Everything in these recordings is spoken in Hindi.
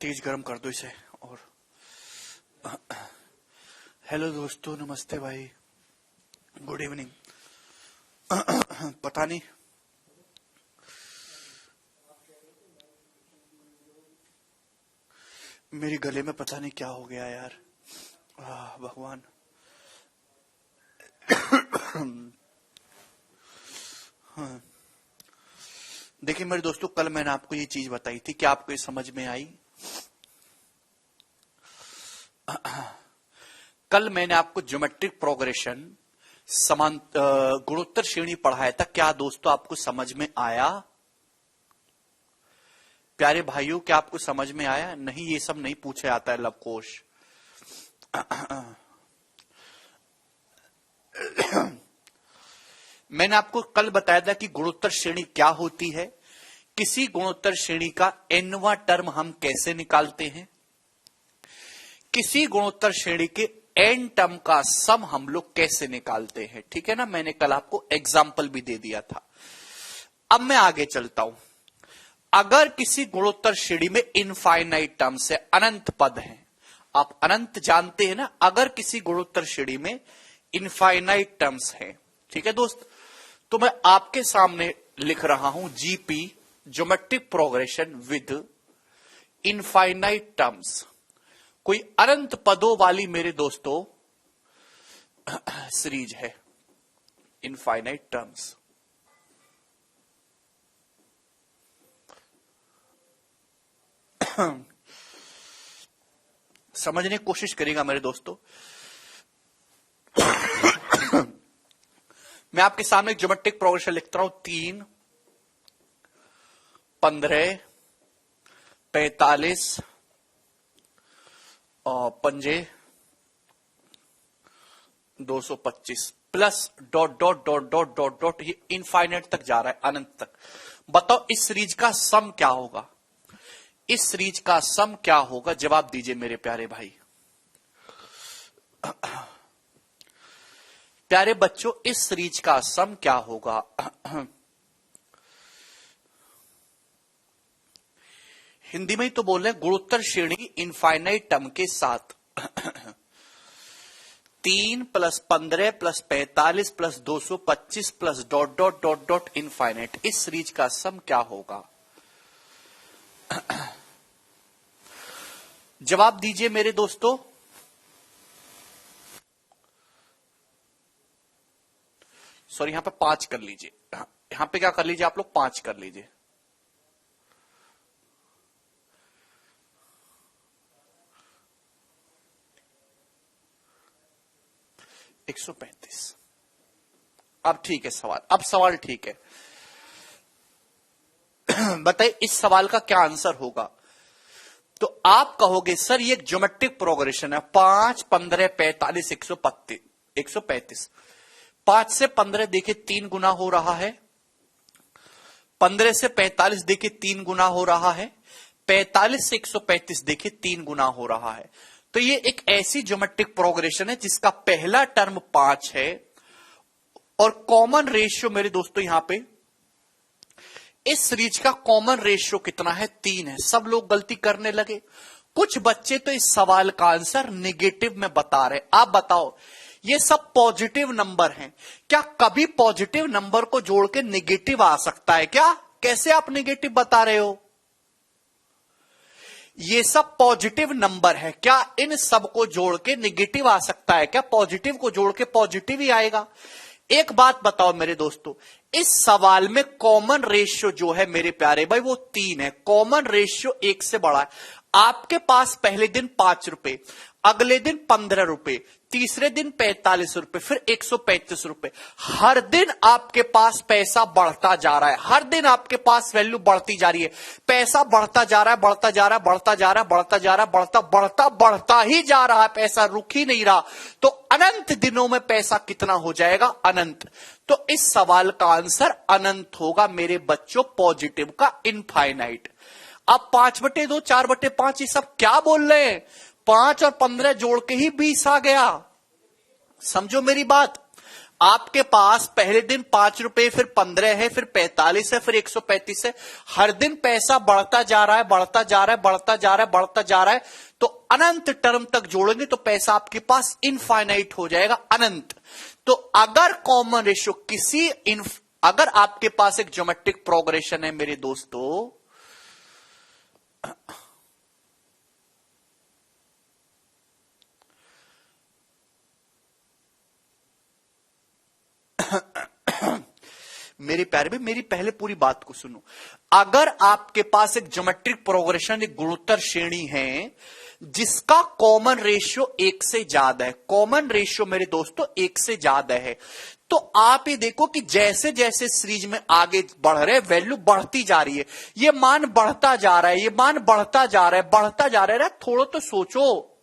तेज गरम कर दो इसे। और हेलो दोस्तों, नमस्ते भाई, गुड इवनिंग। पता नहीं मेरे गले में पता नहीं क्या हो गया यार। भगवान। हाँ। देखिए मेरे दोस्तों, कल मैंने आपको ये चीज बताई थी, क्या आपको ये समझ में आई? कल मैंने आपको ज्योमेट्रिक प्रोग्रेशन समान गुणोत्तर श्रेणी पढ़ाया था। क्या दोस्तों आपको समझ में आया? प्यारे भाइयों, क्या आपको समझ में आया? नहीं, ये सब नहीं पूछा जाता है लवकोश। मैंने आपको कल बताया था कि गुणोत्तर श्रेणी क्या होती है, किसी गुणोत्तर श्रेणी का nवां टर्म हम कैसे निकालते हैं, किसी गुणोत्तर श्रेणी के n टर्म का सम हम लोग कैसे निकालते हैं। ठीक है ना, मैंने कल आपको एग्जाम्पल भी दे दिया था। अब मैं आगे चलता हूं। अगर किसी गुणोत्तर श्रेणी में इनफाइनाइट टर्म्स है, अनंत पद हैं, आप अनंत जानते हैं ना, अगर किसी गुणोत्तर श्रेणी में इनफाइनाइट टर्म्स हैं, ठीक है दोस्त, तो मैं आपके सामने लिख रहा हूं GP, geometric progression with infinite terms. कोई अनंत पदों वाली मेरे दोस्तों सीरीज है, इनफाइनाइट टर्म्स। समझने की कोशिश करेगा मेरे दोस्तों। मैं आपके सामने एक ज्योमेट्रिक प्रोग्रेशन लिखता हूं, 3, 15, 45 और पंजे 225 plus dot dot dot dot dot dot, ये इनफाइनाइट तक जा रहा है, अनंत तक। बताओ इस सीरीज का सम क्या होगा? इस सीरीज का सम क्या होगा? जवाब दीजिए मेरे प्यारे भाई। प्यारे बच्चों, इस सीरीज का सम क्या होगा? हिंदी में ही तो बोल रहे हैं, गुणोत्तर श्रेणी इनफाइनाइट टर्म के साथ 3 plus 15 plus 45 plus 225 plus dot dot dot dot infinite, इस सीरीज का सम क्या होगा? जवाब दीजिए मेरे दोस्तों। सॉरी, यहां पे 5 कर लीजिए, यहां पे क्या कर लीजिए आप लोग, 5 कर लीजिए। $135। अब ठीक है सवाल, अब सवाल ठीक है। बताइए इस सवाल का क्या आंसर होगा? तो आप कहोगे सर ये एक ज्योमेट्रिक प्रोग्रेशन है, 5, 15, 45, 135। 5 से 15 देखिए 3 गुना हो रहा है, 15 से 45 देखिए 3 गुना हो रहा है, 45 से 135 देखिए 3 गुना हो रहा है। तो ये एक ऐसी ज्योमेट्रिक प्रोग्रेशन है जिसका पहला टर्म 5 है और कॉमन रेशियो मेरे दोस्तों यहां पे इस सीरीज का कॉमन रेशियो कितना है? 3 है। सब लोग गलती करने लगे। कुछ बच्चे तो इस सवाल का आंसर निगेटिव में बता रहे। आप बताओ, ये सब पॉजिटिव नंबर हैं, क्या कभी पॉजिटिव नंबर को जोड़ के निगेटिव आ सकता है क्या? कैसे आप निगेटिव बता रहे हो? ये सब पॉजिटिव नंबर है, क्या इन सब को जोड़ के निगेटिव आ सकता है क्या? पॉजिटिव को जोड़ के पॉजिटिव ही आएगा। एक बात बताओ मेरे दोस्तों, इस सवाल में कॉमन रेशियो जो है मेरे प्यारे भाई वो 3 है। कॉमन रेशियो 1 से बड़ा है। आपके पास पहले दिन 5 रुपए, अगले दिन 15 रुपए, तीसरे दिन 45 रुपए, फिर 135 रुपए। हर दिन आपके पास पैसा बढ़ता जा रहा है, हर दिन आपके पास वैल्यू बढ़ती जा रही है। पैसा बढ़ता जा रहा है, बढ़ता जा रहा है, बढ़ता जा रहा है, बढ़ता जा रहा है, बढ़ता बढ़ता बढ़ता ही जा रहा है, पैसा रुक ही नहीं रहा। तो अनंत दिनों में पैसा कितना हो जाएगा? अनंत। तो इस सवाल का आंसर अनंत होगा मेरे बच्चों, पॉजिटिव का, इनफाइनाइट। अब 5/2, 4/5 ये सब क्या बोल रहे हैं? 5 और 15 जोड़ के ही 20 आ गया। समझो मेरी बात। आपके पास पहले दिन 5 रुपए, फिर 15 है, फिर 45 है, फिर 135 है। हर दिन पैसा बढ़ता जा रहा है, बढ़ता जा रहा है, बढ़ता जा रहा है, बढ़ता जा रहा है। तो अनंत टर्म तक जोड़ेंगे तो पैसा आपके पास इनफाइनाइट हो जाएगा, अनंत। तो अगर कॉमन रेशियो अगर आपके पास एक ज्योमेट्रिक प्रोग्रेशन है मेरे दोस्तों, मेरे प्यारे में मेरी पहले पूरी बात को सुनो। अगर आपके पास एक ज्योमेट्रिक प्रोग्रेशन, एक गुणोत्तर श्रेणी है जिसका कॉमन रेशियो 1 से ज्यादा है, कॉमन रेशियो मेरे दोस्तों 1 से ज्यादा है, तो आप ये देखो कि जैसे जैसे सीरीज में आगे बढ़ रहे वैल्यू बढ़ती जा रही है, ये मान बढ़ता जा रहा है, ये मान बढ़ता जा रहा है, बढ़ता जा रहा है। थोड़ा तो सोचो,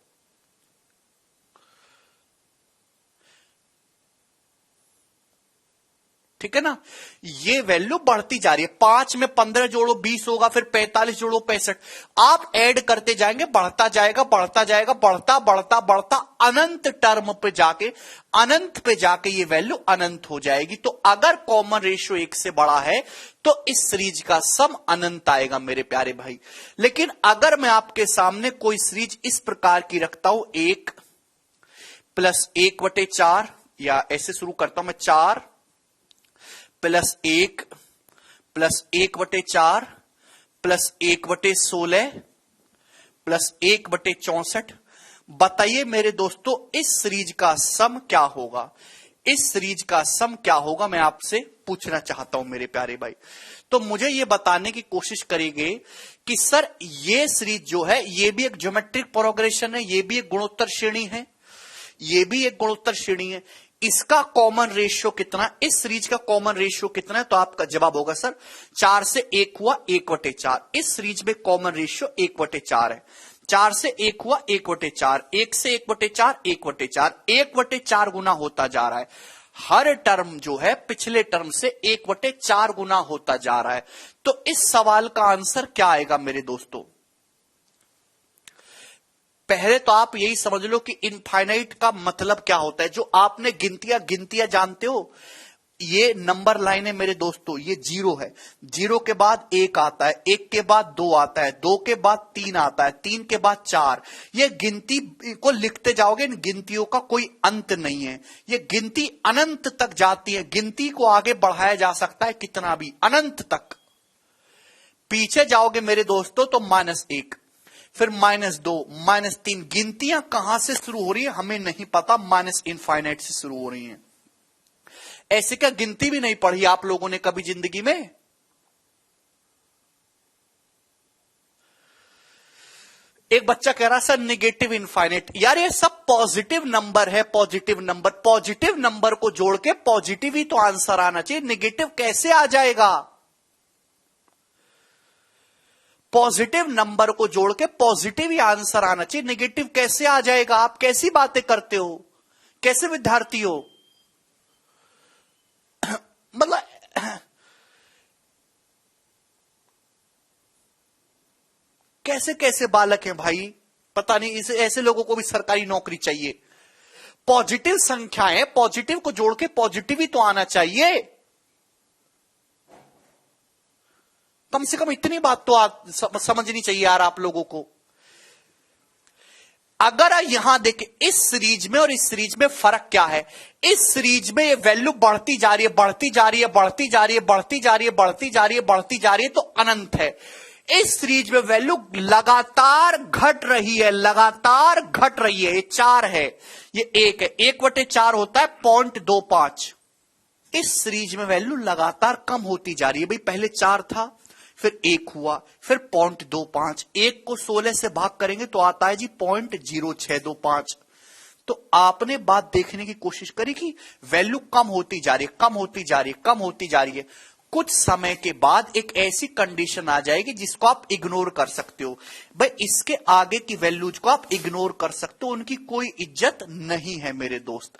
ठीक है ना। ये वैल्यू बढ़ती जा रही है, 5 में 15 जोड़ो 20 होगा, फिर 45 जोड़ो 65, आप ऐड करते जाएंगे, बढ़ता जाएगा, बढ़ता जाएगा, बढ़ता बढ़ता बढ़ता अनंत टर्म पे जाके, अनंत पे जाके ये वैल्यू अनंत हो जाएगी। तो अगर कॉमन रेशियो 1 से बड़ा है तो इस सीरीज का सम अनंत आएगा मेरे प्यारे भाई। लेकिन अगर मैं आपके सामने कोई सीरीज इस प्रकार की रखता हूं, 1 + 1/4, या ऐसे शुरू करता हूं मैं, 4 + 1 + 1/4 + 1/16 + 1/64, बताइए मेरे दोस्तों इस सीरीज का सम क्या होगा? इस सीरीज का सम क्या होगा, मैं आपसे पूछना चाहता हूं मेरे प्यारे भाई। तो मुझे यह बताने की कोशिश करेंगे कि सर ये सीरीज जो है ये भी एक ज्योमेट्रिक प्रोग्रेशन है, ये भी एक गुणोत्तर श्रेणी है, ये भी एक गुणोत्तर श्रेणी है, इसका कॉमन रेशियो कितना, इस सीरीज का कॉमन रेशियो कितना है? तो आपका जवाब होगा सर 4 से 1 हुआ 1/4। इस सीरीज में कॉमन रेशियो 1/4 है। 4 से 1 हुआ 1/4, 1 से 1/4 1/4, 1/4 गुना होता जा रहा है। हर टर्म जो है पिछले टर्म से 1/4 गुना होता जा रहा है। तो इस सवाल का आंसर क्या आएगा मेरे दोस्तों? पहले तो आप यही समझ लो कि इनफाइनाइट का मतलब क्या होता है। जो आपने गिनतियां जानते हो, ये नंबर लाइन है मेरे दोस्तों, ये 0 है, 0 के बाद 1 आता है, 1 के बाद 2 आता है, 2 के बाद 3 आता है, 3 के बाद 4। ये गिनती को लिखते जाओगे, इन गिनतियों का कोई अंत नहीं है, ये गिनती अनंत तक जाती है। गिनती को आगे बढ़ाया जा सकता है कितना भी, अनंत तक। पीछे जाओगे मेरे दोस्तों तो -1, फिर -2, -3, गिनतियां कहां से शुरू हो रही है हमें नहीं पता, -इनफाइनाइट से शुरू हो रही हैं। ऐसे क्या गिनती भी नहीं पढ़ी आप लोगों ने कभी जिंदगी में? एक बच्चा कह रहा सर नेगेटिव इनफाइनाइट, यार ये सब पॉजिटिव नंबर है, पॉजिटिव नंबर, पॉजिटिव नंबर को जोड़ के पॉजिटिव ही तो आंसर आना चाहिए, नेगेटिव कैसे आ जाएगा? पॉजिटिव नंबर को जोड़ के पॉजिटिव ही आंसर आना चाहिए, नेगेटिव कैसे आ जाएगा? आप कैसी बातें करते हो, कैसे विद्यार्थी हो? मतलब कैसे कैसे बालक हैं भाई, पता नहीं। इसे ऐसे लोगों को भी सरकारी नौकरी चाहिए। पॉजिटिव संख्याएं, पॉजिटिव को जोड़ के पॉजिटिव ही तो आना चाहिए। कम से कम इतनी बात तो समझनी चाहिए यार आप लोगों को। अगर यहां देखें इस सीरीज में और इस सीरीज में फर्क क्या है? इस सीरीज में ये वैल्यू बढ़ती जा रही है, बढ़ती जा रही है, बढ़ती जा रही है, बढ़ती जा रही है, बढ़ती जा रही है, बढ़ती जा रही है, तो अनंत है। इस सीरीज में वैल्यू लगातार घट रही है, लगातार घट रही है। ये 4 है, ये 1 है, 1/4 होता है 0.25। इस सीरीज में वैल्यू लगातार कम होती जा रही है। भाई पहले 4 था, फिर 1 हुआ, फिर 0.25, 1 को 16 से भाग करेंगे तो आता है जी 0.0625। तो आपने बात देखने की कोशिश करी कि वैल्यू कम होती जा रही है, कम होती जा रही है, कम होती जा रही है। कुछ समय के बाद एक ऐसी कंडीशन आ जाएगी जिसको आप इग्नोर कर सकते हो। भाई इसके आगे की वैल्यूज को आप इग्नोर कर सकते हो, उनकी कोई इज्जत नहीं है मेरे दोस्त।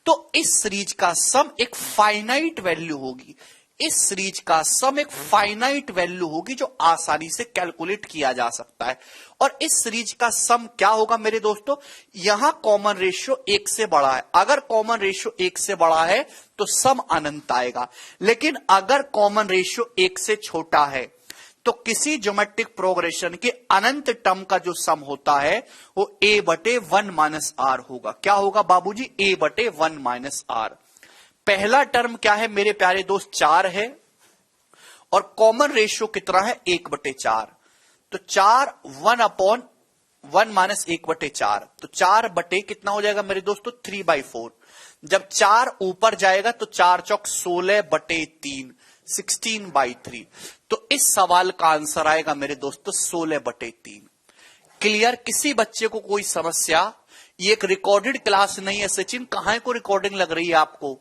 तो इस सीरीज का सम एक फाइनाइट वैल्यू होगी, इस सीरीज का सम एक फाइनाइट वैल्यू होगी जो आसानी से कैलकुलेट किया जा सकता है। और इस सीरीज का सम क्या होगा मेरे दोस्तों, यहां कॉमन रेशियो 1 से बड़ा है। अगर कॉमन रेशियो 1 से बड़ा है तो सम अनंत आएगा, लेकिन अगर कॉमन रेशियो 1 से छोटा है तो किसी ज्योमेट्रिक प्रोग्रेशन के अनंत टर्म का जो सम होता है वो a/1 माइनस आर होगा। क्या होगा बाबूजी, a/1 माइनस आर। पहला टर्म क्या है मेरे प्यारे दोस्त, 4 है, और कॉमन रेशियो कितना है, 1/4। तो 4 1/1 माइनस 1/4, तो 4 बटे कितना हो जाएगा मेरे दोस्तों, 3/4। जब 4 ऊपर जाएगा तो 4 चौक 16/3, 16/3। तो इस सवाल का आंसर आएगा मेरे दोस्तों 16/3। क्लियर? किसी बच्चे को कोई समस्या? ये एक रिकॉर्डेड क्लास नहीं है सचिन, कहां को रिकॉर्डिंग लग रही है आपको?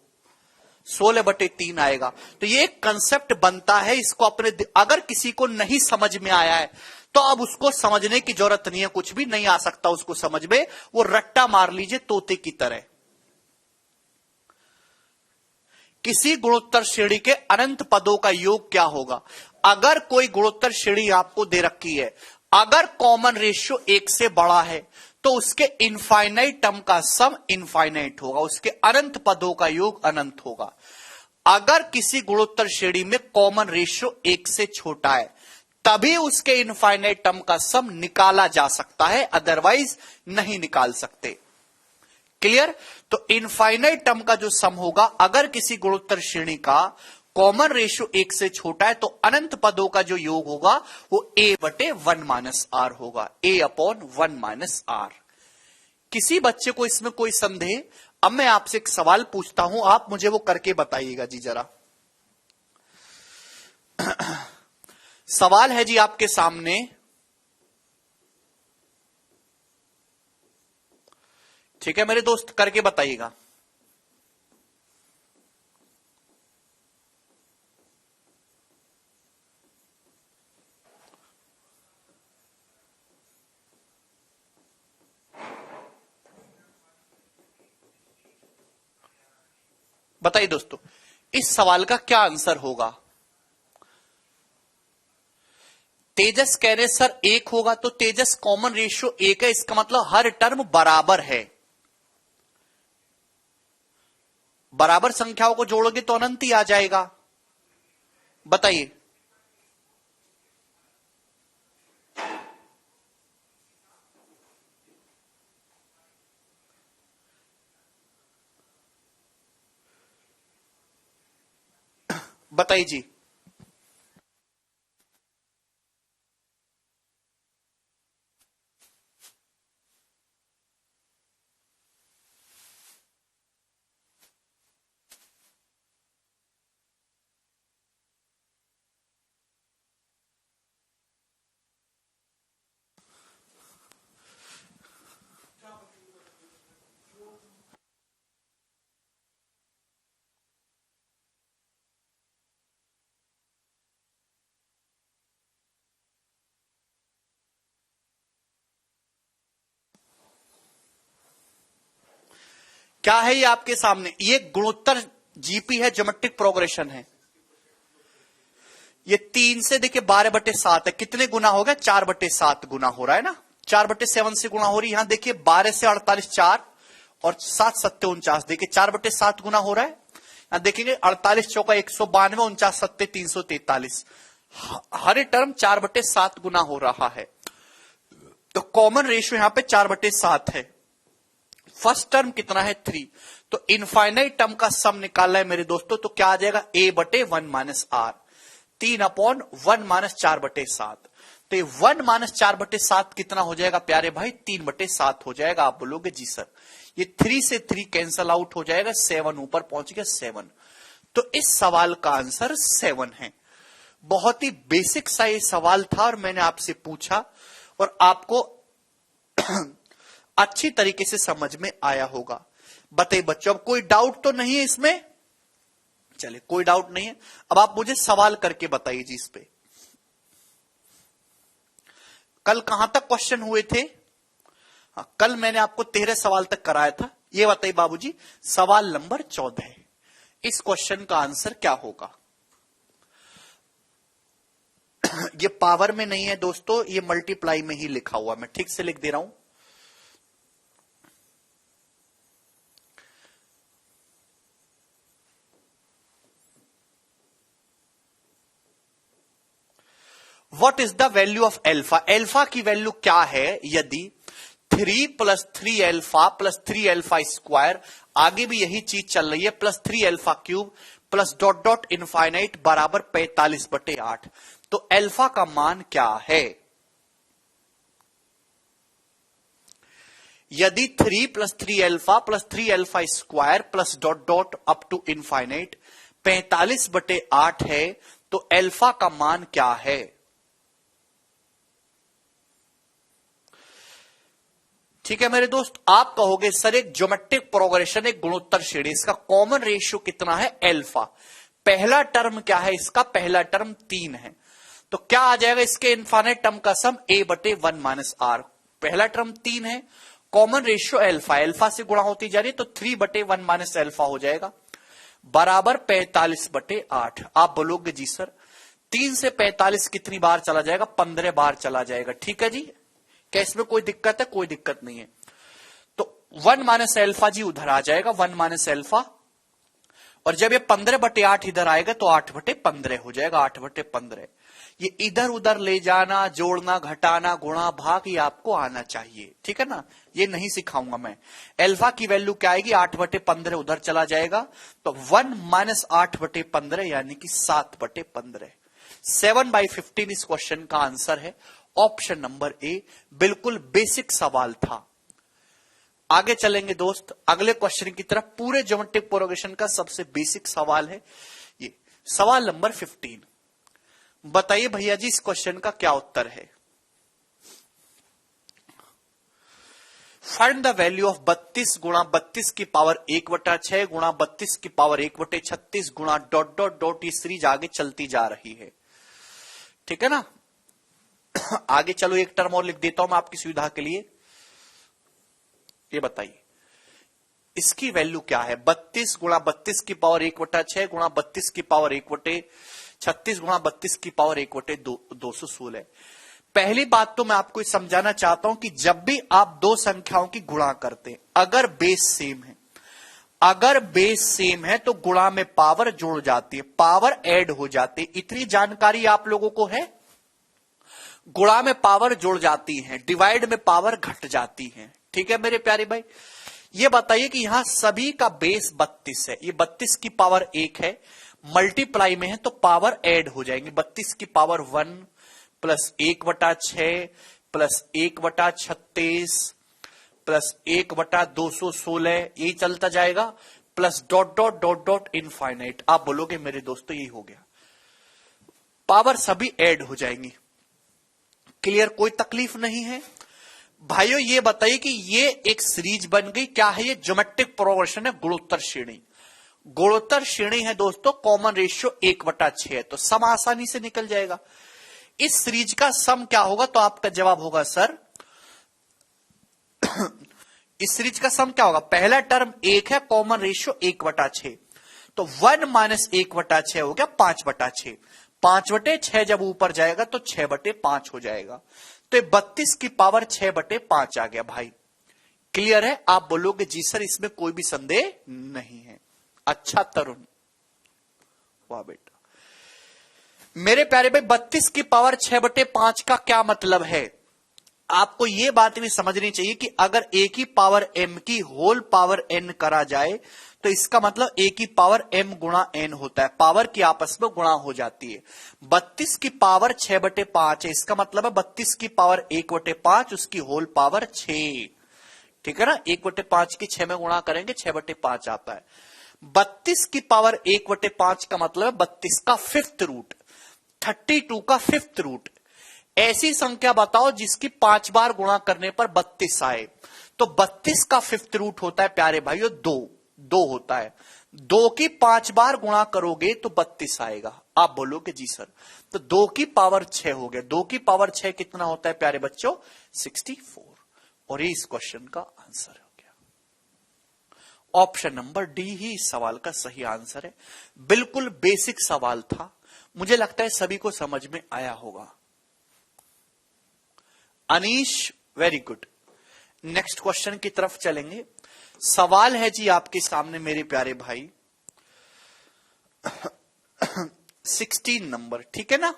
16/3 आएगा। तो ये एक कंसेप्ट बनता है, इसको अपने, अगर किसी को नहीं समझ में आया है तो अब उसको समझने की जरूरत नहीं है, कुछ भी नहीं आ सकता उसको समझ में, वो रट्टा मार लीजिए तोते की तरह। किसी गुणोत्तर श्रेणी के अनंत पदों का योग क्या होगा? अगर कोई गुणोत्तर श्रेणी आपको दे रखी है, अगर कॉमन रेशियो 1 से बड़ा है तो उसके इनफाइनाइट टर्म का सम इनफाइनाइट होगा, उसके अनंत पदों का योग अनंत होगा। अगर किसी गुणोत्तर श्रेणी में कॉमन रेशियो 1 से छोटा है तभी उसके इनफाइनाइट टर्म का सम निकाला जा सकता है, अदरवाइज नहीं निकाल सकते। क्लियर? तो इनफाइनाइट टर्म का जो सम होगा, अगर किसी गुणोत्तर श्रेणी का कॉमन रेशियो 1 से छोटा है तो अनंत पदों का जो योग होगा वो a/1 माइनस आर होगा, a/1 माइनस आर। किसी बच्चे को इसमें कोई संदेह? अब मैं आपसे एक सवाल पूछता हूं, आप मुझे वो करके बताइएगा जी जरा। सवाल है जी आपके सामने, ठीक है मेरे दोस्त, करके बताइएगा। बताइए दोस्तों, इस सवाल का क्या आंसर होगा? तेजस कह रहे सर 1 होगा, तो तेजस कॉमन रेशियो 1 है, इसका मतलब हर टर्म बराबर है। बराबर संख्याओं को जोड़ोगे तो अनंत ही आ जाएगा। बताइए। बताइए जी। क्या है ये आपके सामने? ये गुणोत्तर जीपी है, ज्योमेट्रिक प्रोग्रेशन है। ये 3 से देखिए 12/7 है, कितने गुना हो गया? 4/7 गुना हो रहा है ना, 4/7 से गुना हो रही है। यहां देखिए 12 से 48 4 और 7 7 49, देखिए 4/7 गुना हो रहा है। यहां देखेंगे 48 चौका 192, 49 7 343, हर टर्म 4/7 गुना हो रहा है। तो कॉमन रेशियो यहां पे 4/7 है। फर्स्ट टर्म कितना है? 3। तो इनफाइनाइट टर्म का सम निकालना है मेरे दोस्तों, तो क्या आ जाएगा? a/1 minus are, 3/1 minus 4/7। तो 1 माइनस 4/7 कितना हो जाएगा प्यारे भाई? 3/7 हो जाएगा। आप बोलोगे जी सर ये 3 से 3 कैंसल आउट हो जाएगा, 7 ऊपर पहुंच गया 7। तो इस सवाल का आंसर 7 है। बहुत ही बेसिक सा ये सवाल था और मैंने आपसे पूछा और आपको अच्छी तरीके से समझ में आया होगा। बताइए बच्चों, अब कोई डाउट तो नहीं है इसमें? चलिए कोई डाउट नहीं है। अब आप मुझे सवाल करके बताइए जी इस पे। कल कहां तक क्वेश्चन हुए थे? हाँ, कल मैंने आपको 13 सवाल तक कराया था। ये बताइए बाबूजी, सवाल नंबर 14 है, इस क्वेश्चन का आंसर क्या होगा? ये पावर में नहीं है दोस्तों, ये मल्टीप्लाई में ही लिखा हुआ, मैं ठीक से लिख दे रहा हूं। What is the value of alpha? Alpha की वैल्यू क्या है? यदि 3 + 3 एल्फा प्लस 3 एल्फा स्क्वायर, आगे भी यही चीज चल रही है, plus 3 alpha cube plus dot dot infinite बराबर 45/8, तो एल्फा का मान क्या है? यदि 3 + 3 alpha plus 3 alpha square plus dot dot up to infinite 45/8 है, तो एल्फा का मान क्या है? ठीक है मेरे दोस्त, आप कहोगे सर एक ज्योमेट्रिक प्रोग्रेशन, एक गुणोत्तर श्रेणी, इसका कॉमन रेशियो कितना है? एल्फा। पहला टर्म क्या है इसका? पहला टर्म 3 है, तो क्या आ जाएगा इसके इनफाइनाइट टर्म का सम a/1 - r। पहला टर्म 3 है, कॉमन रेशियो एल्फा, एल्फा से गुणा होती जा रही है, तो 3/1 - एल्फा हो जाएगा बराबर 45/8। आप बोलोगे जी सर 3 से 45 कितनी बार चला जाएगा? 15 बार चला जाएगा। ठीक है जी, क्या इसमें कोई दिक्कत है? कोई दिक्कत नहीं है। तो 1 - एल्फा जी उधर आ जाएगा, 1 - एल्फा, और जब ये 15/8 इधर आएगा तो 8/15 हो जाएगा, 8/15। ये इधर उधर ले जाना, जोड़ना, घटाना, गुणा, भाग, ये आपको आना चाहिए, ठीक है ना, ये नहीं सिखाऊंगा मैं। एल्फा की वैल्यू क्या आएगी? 8/15 उधर चला जाएगा, तो 1 - 8/15 यानी कि 7/15। 7/15 इस क्वेश्चन का आंसर है, ऑप्शन नंबर ए। बिल्कुल बेसिक सवाल था। आगे चलेंगे दोस्त अगले क्वेश्चन की तरफ। पूरे ज्योमेट्रिक प्रोग्रेशन का सबसे बेसिक सवाल है ये, सवाल नंबर 15। बताइए भैया जी इस क्वेश्चन का क्या उत्तर है? फाइंड द वैल्यू ऑफ 32 गुणा 32 की पावर 1/6 गुणा 32 की पावर 1/36 गुणा डॉट डॉट डॉट, ये सीरीज आगे चलती जा रही है, ठीक है ना। आगे चलो एक टर्म और लिख देता हूं मैं आपकी सुविधा के लिए। ये बताइए इसकी वैल्यू क्या है? 32 गुणा 32 की पावर 1/6 गुणा 32 की पावर 1/36 गुणा 32 की पावर 1/216। पहली बात तो मैं आपको समझाना चाहता हूं कि जब भी आप दो संख्याओं की गुणा करते हैं, अगर बेस सेम है, अगर बेस सेम है तो गुणा में पावर जुड़ जाती है, पावर ऐड हो जाती है। इतनी जानकारी आप लोगों को है? गुणा में पावर जुड़ जाती है, डिवाइड में पावर घट जाती है, ठीक है मेरे प्यारे भाई। ये बताइए कि यहां सभी का बेस 32 है, ये 32 की पावर 1 है, मल्टीप्लाई में है तो पावर ऐड हो जाएंगे। 32 की पावर 1 प्लस 1/6 प्लस 1/36 प्लस 1/216, यही चलता जाएगा, plus dot dot dot dot infinite. आप बोलोगे मेरे दोस्तों यही हो गया, पावर सभी ऐड हो जाएंगी। क्लियर? कोई तकलीफ नहीं है भाइयों। ये बताइए कि ये एक सीरीज बन गई, क्या है ये? ज्योमेट्रिक प्रोग्रेशन है, गुणोत्तर श्रेणी। गुणोत्तर श्रेणी है दोस्तों, कॉमन रेशियो 1/6 है, तो सम आसानी से निकल जाएगा। इस सीरीज का सम क्या होगा? तो आपका जवाब होगा सर इस सीरीज का सम क्या होगा? पहला टर्म 1 है, कॉमन रेशियो 1/6, तो 1 - 1/6 हो गया 5/6। 5/6 जब ऊपर जाएगा तो 6/5 हो जाएगा, तो 32 की पावर 6/5 आ गया भाई। क्लियर है? आप बोलोगे जी सर इसमें कोई भी संदेह नहीं है। अच्छा तरुण, वाह बेटा। मेरे प्यारे भाई 32 की पावर 6/5 का क्या मतलब है? आपको यह बात भी समझनी चाहिए कि अगर a की पावर m की होल पावर n करा जाए तो इसका मतलब a की पावर m गुणा n होता है, पावर की आपस में गुणा हो जाती है। 32 की पावर 6/5 है, इसका मतलब है 32 की पावर 1/5 उसकी होल पावर 6, ठीक है ना। 1/5 की 6 में गुणा करेंगे 6/5 आता है। 32 की पावर 1/5 का मतलब है 32 का 5th रूट, 32 का 5th रूट। ऐसी संख्या बताओ जिसकी 5 बार गुणा करने पर 32 आए, तो 32 का 5th रूट होता है प्यारे भाइयों 2 होता है। 2 की 5 बार गुणा करोगे तो 32 आएगा। आप बोलोगे जी सर, तो 2 की पावर 6 हो गया। 2 की पावर 6 कितना होता है प्यारे बच्चों? 64। और ये इस क्वेश्चन का आंसर हो गया। ऑप्शन नंबर डी ही इस सवाल का सही आंसर है। बिल्कुल बेसिक सवाल था, मुझे लगता है सभी को समझ में आया होगा। Anish, very good. Next question की तरफ चलेंगे। सवाल है जी आपके सामने मेरे प्यारे भाई 16 नंबर, ठीक है ना?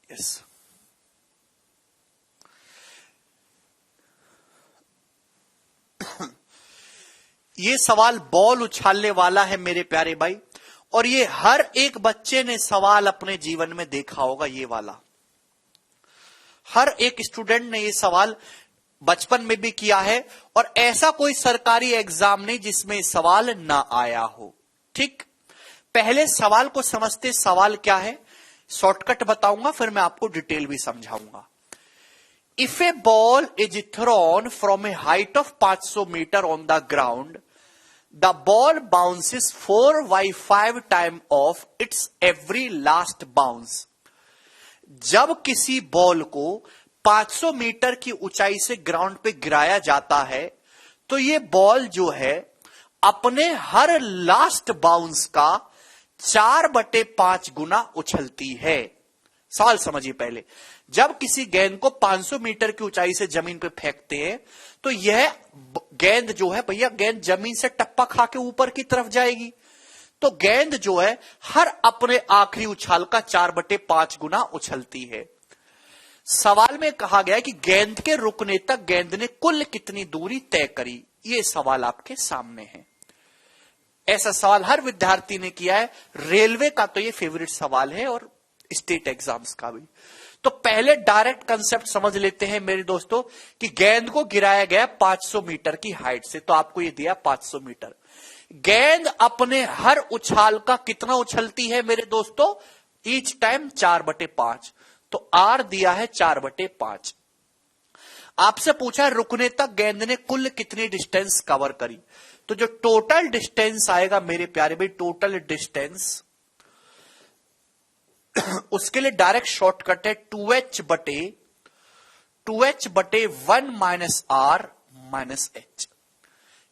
यस। ये सवाल बॉल उछालने वाला है मेरे प्यारे भाई, और ये हर एक बच्चे ने सवाल अपने जीवन में देखा होगा। ये वाला हर एक स्टूडेंट ने ये सवाल बचपन में भी किया है, और ऐसा कोई सरकारी एग्जाम नहीं जिसमें सवाल ना आया हो। ठीक, पहले सवाल को समझते। सवाल क्या है, शॉर्टकट बताऊंगा, फिर मैं आपको डिटेल भी समझाऊंगा। If a ball is thrown from a height of 500 metre on the ground, the ball bounces 4/5 time of its every last bounce. जब किसी बॉल को 500 मीटर की ऊंचाई से ग्राउंड पे गिराया जाता है, तो ये बॉल जो है अपने हर लास्ट बाउंस का 4/5 गुना उछलती है। सवाल समझिए पहले। जब किसी गेंद को 500 मीटर की ऊंचाई से जमीन पे फेंकते हैं, तो यह गेंद जो है भैया, गेंद जमीन से टप्पा खा के ऊपर की तरफ जाएगी। तो गेंद जो है हर अपने आखिरी उछाल का 4/5 गुना उछलती है। सवाल में कहा गया कि गेंद के रुकने तक गेंद ने कुल कितनी दूरी तय करी। यह सवाल आपके सामने है। ऐसा सवाल हर विद्यार्थी ने किया है। रेलवे का तो यह फेवरेट सवाल है, और स्टेट एग्जाम्स का भी। तो पहले डायरेक्ट कंसेप्ट समझ लेते हैं मेरे दोस्तों कि गेंद को गिराया गया 500 मीटर की हाइट से, तो आपको यह दिया 500 मीटर। गेंद अपने हर उछाल का कितना उछलती है मेरे दोस्तों? Each time 4/5। तो आर दिया है 4/5। आपसे पूछा रुकने तक गेंद ने कुल कितनी डिस्टेंस कवर करी। तो जो टोटल डिस्टेंस आएगा मेरे प्यारे भाई, टोटल डिस्टेंस, उसके लिए डायरेक्ट शॉर्टकट है 2h/1 minus R minus H.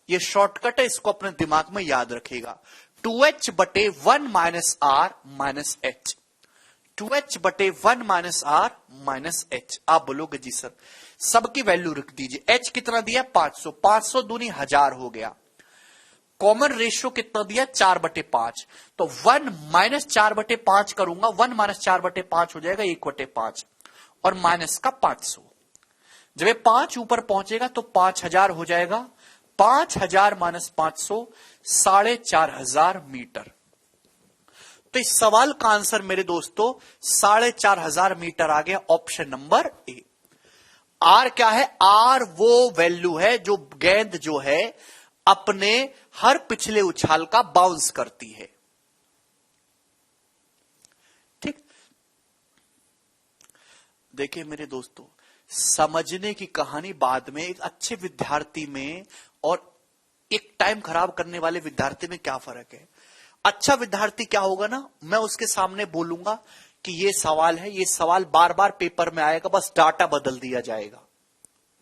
ये शॉर्टकट है, इसको अपने दिमाग में याद रखिएगा। 2h/1 minus R minus H. 2h/1 minus R minus H. आप बोलोगे जी सर, सबकी वैल्यू रख दीजिए। एच कितना दिया? 500। 500 दूनी 1000 हो गया। कॉमन रेशियो कितना दिया? 4/5। तो 1 माइनस 4/5 करूंगा, 1 माइनस 4/5 हो जाएगा 1/5, और माइनस का 500। जब ये 5 ऊपर पहुंचेगा तो 5000 हो जाएगा। 5000 माइनस 500, 4500 मीटर। तो इस सवाल का आंसर मेरे दोस्तों 4500 मीटर आ गया, ऑप्शन नंबर ए। आर क्या है? आर वो वैल्यू है जो गेंद जो है अपने हर पिछले उछाल का बाउंस करती है। ठीक, देखिए मेरे दोस्तों, समझने की कहानी बाद में। एक अच्छे विद्यार्थी में और एक टाइम खराब करने वाले विद्यार्थी में क्या फर्क है? अच्छा विद्यार्थी क्या होगा ना, मैं उसके सामने बोलूंगा कि ये सवाल है, ये सवाल बार बार पेपर में आएगा, बस डाटा बदल दिया जाएगा।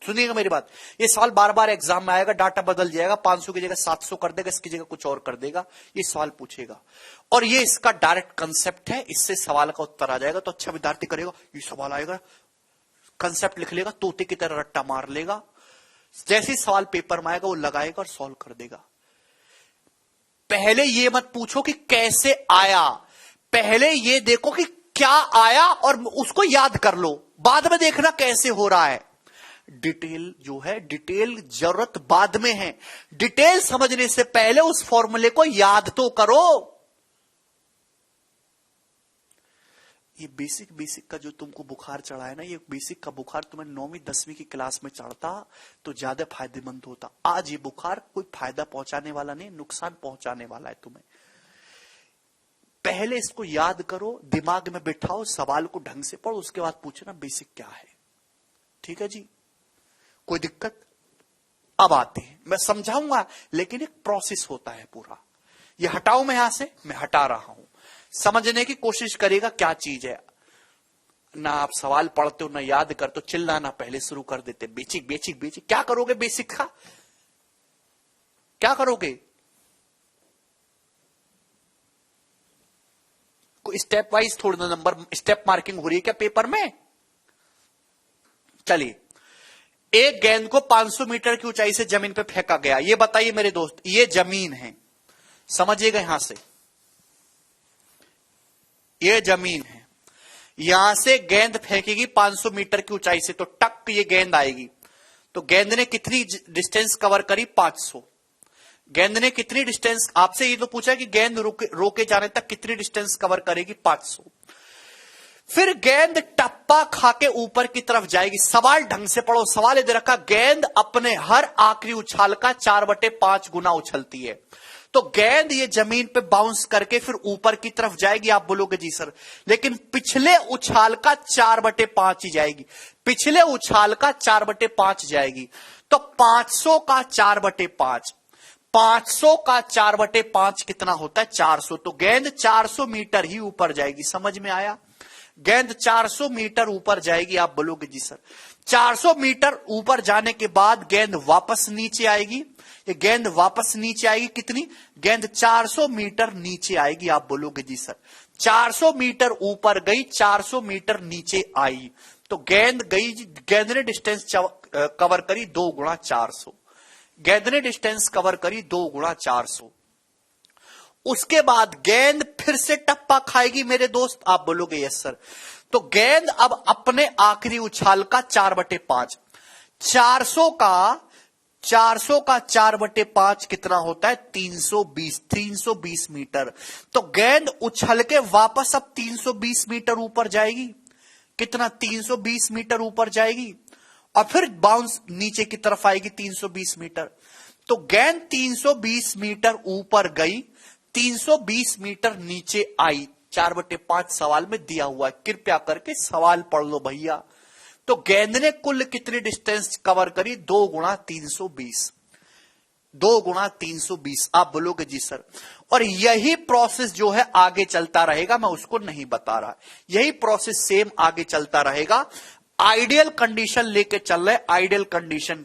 सुनिएगा मेरी बात, ये सवाल बार बार एग्जाम में आएगा, डाटा बदल जाएगा, 500 की जगह 700 कर देगा, इसकी जगह कुछ और कर देगा, ये सवाल पूछेगा। और ये इसका डायरेक्ट कंसेप्ट है, इससे सवाल का उत्तर आ जाएगा। तो अच्छा विद्यार्थी करेगा, ये सवाल आएगा, कंसेप्ट लिख लेगा, तोते की तरह रट्टा मार लेगा, जैसे ही सवाल पेपर में आएगा वो लगाएगा और सॉल्व कर देगा। पहले ये मत पूछो कि कैसे आया, पहले ये देखो कि क्या आया और उसको याद कर लो, बाद में देखना कैसे हो रहा है। डिटेल जो है, डिटेल जरूरत बाद में है। डिटेल समझने से पहले उस फॉर्मूले को याद तो करो। ये बेसिक का जो तुमको बुखार चढ़ा है ना, ये बेसिक का बुखार तुम्हें 9वीं 10वीं की क्लास में चढ़ता तो ज्यादा फायदेमंद होता। आज ये बुखार कोई फायदा पहुंचाने वाला नहीं, नुकसान पहुंचाने वाला है तुम्हें। पहले इसको याद करो, दिमाग में बिठाओ, सवाल को ढंग से पढ़ो, उसके बाद पूछना बेसिक क्या है। ठीक है जी, कोई दिक्कत? अब आते हैं, मैं समझाऊंगा, लेकिन एक प्रोसेस होता है पूरा। ये हटाओ मैं यहां से, मैं हटा रहा हूं। समझने की कोशिश करेगा क्या चीज है। ना आप सवाल पढ़ते हो ना याद करते हो, चिल्लाना पहले शुरू कर देते, बेसिक बेसिक बेसिक। क्या करोगे बेसिक का? क्या करोगे? आपको स्टेप वाइज थोड़ी ना नंबर स्टेप मार्किंग हो रही है क्या पेपर में? चलिए, एक गेंद को 500 मीटर की ऊंचाई से जमीन पे फेंका गया। ये बताइए मेरे दोस्त, ये जमीन है, समझिएगा यहां से, ये जमीन है, यहां से गेंद फेंकेगी 500 मीटर की ऊंचाई से, तो टक ये गेंद आएगी। तो गेंद ने कितनी डिस्टेंस कवर करी? 500। गेंद ने कितनी डिस्टेंस, आपसे ये तो पूछा कि गेंद रोके जाने तक कितनी डिस्टेंस कवर करेगी? 500। फिर गेंद टप्पा खाके ऊपर की तरफ जाएगी। सवाल ढंग से पढ़ो, सवाल ये दे रखा, गेंद अपने हर आखिरी उछाल का 4/5 गुना उछलती है। तो गेंद ये जमीन पे बाउंस करके फिर ऊपर की तरफ जाएगी। आप बोलोगे जी सर, लेकिन पिछले उछाल का 4/5 ही जाएगी, पिछले उछाल का 4/5 जाएगी। तो 500 का 4/5, 500 का 4/5 कितना होता है? 400। तो गेंद 400 मीटर ही ऊपर जाएगी। समझ में आया? गेंद 400 मीटर ऊपर जाएगी। आप बोलोगे जी सर, 400 मीटर ऊपर जाने के बाद गेंद वापस नीचे आएगी। ये गेंद वापस नीचे आएगी कितनी? गेंद 400 मीटर नीचे आएगी। आप बोलोगे जी सर, 400 मीटर ऊपर गई, 400 मीटर नीचे आई। तो गेंद गई, गेंद ने डिस्टेंस कवर करी 2 गुणा 400। गेंद ने डिस्टेंस कवर करी 2 गुणा 400। उसके बाद गेंद फिर से टप्पा खाएगी मेरे दोस्त। आप बोलोगे यस सर। तो गेंद अब अपने आखिरी उछाल का 4/5, 400 का 4/5 कितना होता है? 320 मीटर। तो गेंद उछल के वापस अब 320 मीटर ऊपर जाएगी। कितना? 320 मीटर ऊपर जाएगी और फिर बाउंस नीचे की तरफ आएगी 320 मीटर। तो गेंद 320 मीटर ऊपर गई, 320 मीटर नीचे आई। 4/5 सवाल में दिया हुआ है, कृपया करके सवाल पढ़ लो भैया। तो गेंद ने कुल कितनी डिस्टेंस कवर करी? 2 गुणा 320, 2 गुणा 320। आप बोलोगे जी सर। और यही प्रोसेस जो है आगे चलता रहेगा, मैं उसको नहीं बता रहा, यही प्रोसेस सेम आगे चलता रहेगा। आइडियल कंडीशन लेके चल रहे, आइडियल कंडीशन,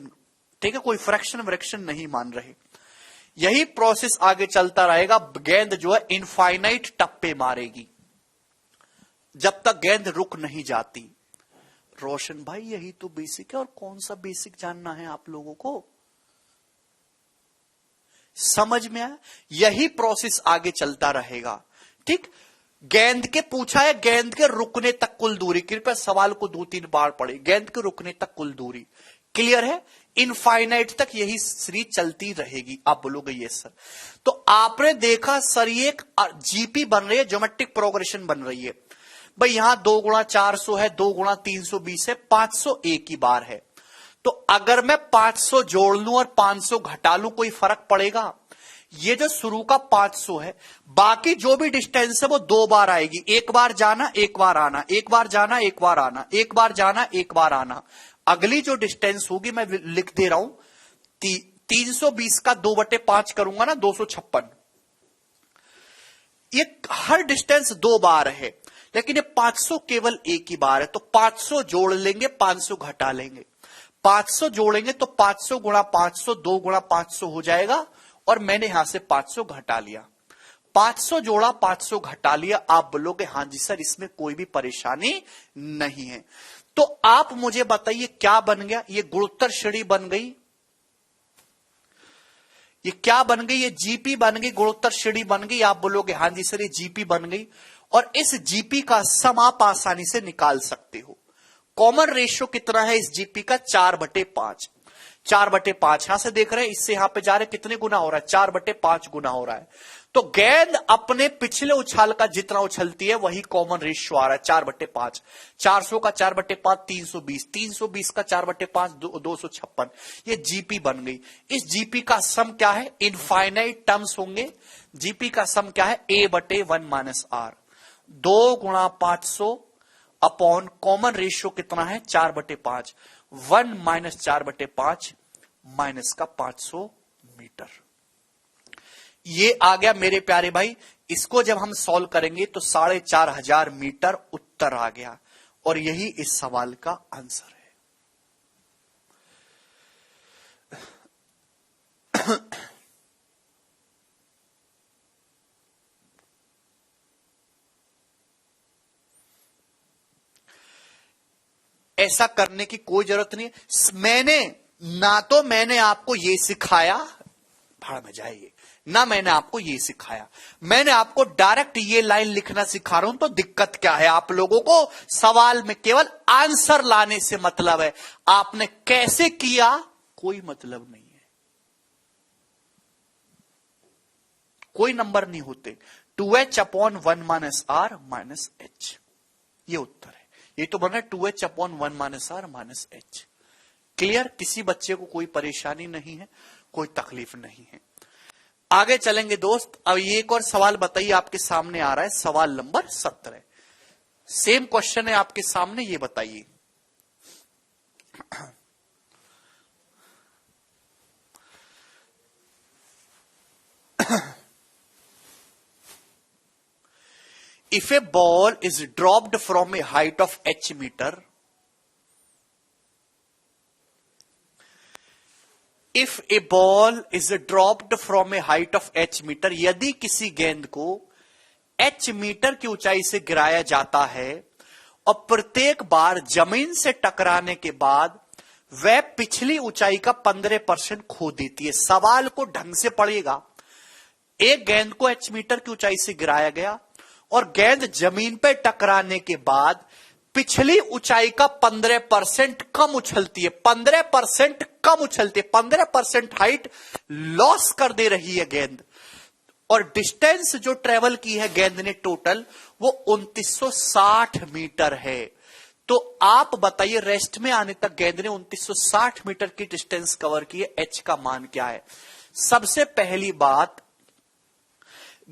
ठीक है, कोई फ्रैक्शन व्रैक्शन नहीं मान रहे। यही प्रोसेस आगे चलता रहेगा। गेंद जो है इनफाइनाइट टप्पे मारेगी जब तक गेंद रुक नहीं जाती। रोशन भाई यही तो बेसिक है, और कौन सा बेसिक जानना है आप लोगों को? समझ में आया? यही प्रोसेस आगे चलता रहेगा। ठीक, गेंद के पूछा है गेंद के रुकने तक कुल दूरी, कृपया सवाल को 2-3 बार पढ़े। गेंद के रुकने तक कुल दूरी क्लियर है? इनफाइनाइट तक यही सीरीज चलती रहेगी। आप बोलोगे ये सर। तो आपने देखा सर, ये एक जीपी बन रही है, ज्योमेट्रिक प्रोग्रेशन बन रही है। भाई यहां 2 गुणा 400 है, 2 गुणा 320 है, 500 एक ही बार है। तो अगर मैं 500 जोड़ लूं और 500 घटा लूं, कोई फर्क पड़ेगा? ये जो शुरू का 500 है, बाकी जो भी डिस्टेंस है वो 2 बार आएगी। एक बार जाना, एक बार आना, एक बार जाना, एक बार आना, एक बार जाना, एक बार आना। अगली जो डिस्टेंस होगी मैं लिख दे रहा हूं, 320 का 2/5 करूंगा ना, 256। ये हर डिस्टेंस 2 बार है, लेकिन ये 500 केवल एक ही बार है। तो 500 जोड़ लेंगे, 500 घटा लेंगे। 500 जोड़ेंगे तो 500 गुणा 500, 2 गुणा 500 हो जाएगा, और मैंने यहां से 500 घटा लिया। 500 जोड़ा, 500 घटा लिया। आप बोलोगे हां जी सर, इसमें कोई भी परेशानी नहीं है। तो आप मुझे बताइए क्या बन गया? ये गुणोत्तर श्रेणी बन गई। ये क्या बन गई? ये जीपी बन गई, गुणोत्तर श्रेणी बन गई। आप बोलोगे हां जी सर, ये जीपी बन गई। और इस जीपी का सम आप आसानी से निकाल सकते हो। कॉमन रेशियो कितना है इस जीपी का? 4/5। 4/5 यहां से देख रहे हैं, इससे यहां पे जा रहे, कितने गुना हो रहा है? 4/5 गुना हो रहा है। तो गेंद अपने पिछले उछाल का जितना उछलती है वही कॉमन रेशियो आ रहा है, 4/5। 400 का 4/5 320, 320 का 4/5 256। ये जीपी बन गई। इस जीपी का सम क्या है? इनफाइनाइट टर्म्स होंगे। जीपी का सम क्या है? a/1 - r। 2 गुणा 500 अपॉन कॉमन रेशियो कितना है? 4/5। 1 - 4/5 माइनस का 500 मीटर। ये आ गया मेरे प्यारे भाई। इसको जब हम सॉल्व करेंगे तो 4500 मीटर उत्तर आ गया, और यही इस सवाल का आंसर है। ऐसा करने की कोई जरूरत नहीं है। मैंने आपको ये सिखाया, भाड़ में जाइए, ना मैंने आपको ये सिखाया, मैंने आपको डायरेक्ट ये लाइन लिखना सिखा रहा हूं, तो दिक्कत क्या है आप लोगों को? सवाल में केवल आंसर लाने से मतलब है, आपने कैसे किया कोई मतलब नहीं है, कोई नंबर नहीं होते। 2h upon 1 minus R minus H, ये उत्तर है। ये तो बना 2h upon 1 minus R minus H. Clear? किसी बच्चे को कोई परेशानी नहीं है, कोई तकलीफ नहीं है। आगे चलेंगे दोस्त। अब ये एक और सवाल बताइए, आपके सामने आ रहा है सवाल नंबर 17। सेम क्वेश्चन है आपके सामने, ये बताइए। If a ball is dropped from a height of h meter, if a ball is dropped from a height of h meter, यदि किसी गेंद को h मीटर की ऊंचाई से गिराया जाता है और प्रत्येक बार जमीन से टकराने के बाद वह पिछली ऊंचाई का 15% खो देती है। सवाल को ढंग से पढ़िएगा। एक गेंद को h मीटर की ऊंचाई से गिराया गया और गेंद जमीन पर टकराने के बाद पिछली ऊंचाई का 15% कम उछलती है, 15% कम उछलती है, 15% हाइट लॉस कर दे रही है गेंद। और डिस्टेंस जो ट्रेवल की है गेंद ने टोटल, वो 2960 मीटर है। तो आप बताइए, रेस्ट में आने तक गेंद ने 2960 मीटर की डिस्टेंस कवर की है, एच का मान क्या है? सबसे पहली बात,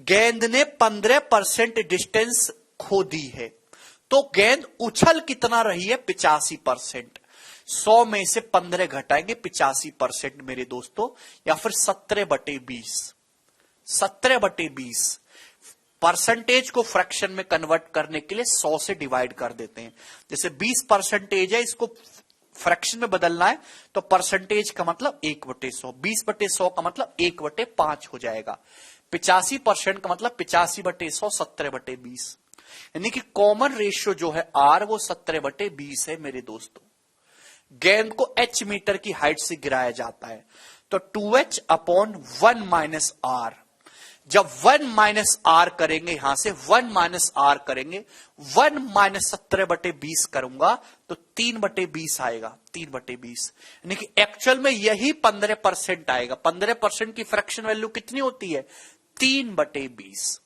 गेंद ने 15% डिस्टेंस खो दी है, तो गेंद उछल कितना रही है? 85%। 100 में से 15 घटाएंगे, 85% मेरे दोस्तों, या फिर 17/20। 17/20 परसेंटेज को फ्रैक्शन में कन्वर्ट करने के लिए 100 से डिवाइड कर देते हैं। जैसे 20% है, इसको फ्रैक्शन में बदलना है तो परसेंटेज का मतलब 1/100, 20/100 का मतलब 1/5 हो जाएगा। 85% का मतलब 85/100, 17/20। यानी कि कॉमन रेशियो जो है आर, वो 17/20 है मेरे दोस्तों। गेंद को h मीटर की हाइट से गिराया जाता है, तो 2h अपॉन 1 माइनस आर। जब 1 माइनस आर करेंगे, यहां से 1 माइनस आर करेंगे, 1 माइनस 17/20 करूंगा तो 3/20 आएगा, 3/20। यानी कि एक्चुअल में यही 15% आएगा। 15% की फ्रैक्शन वैल्यू कितनी होती है? 3/20।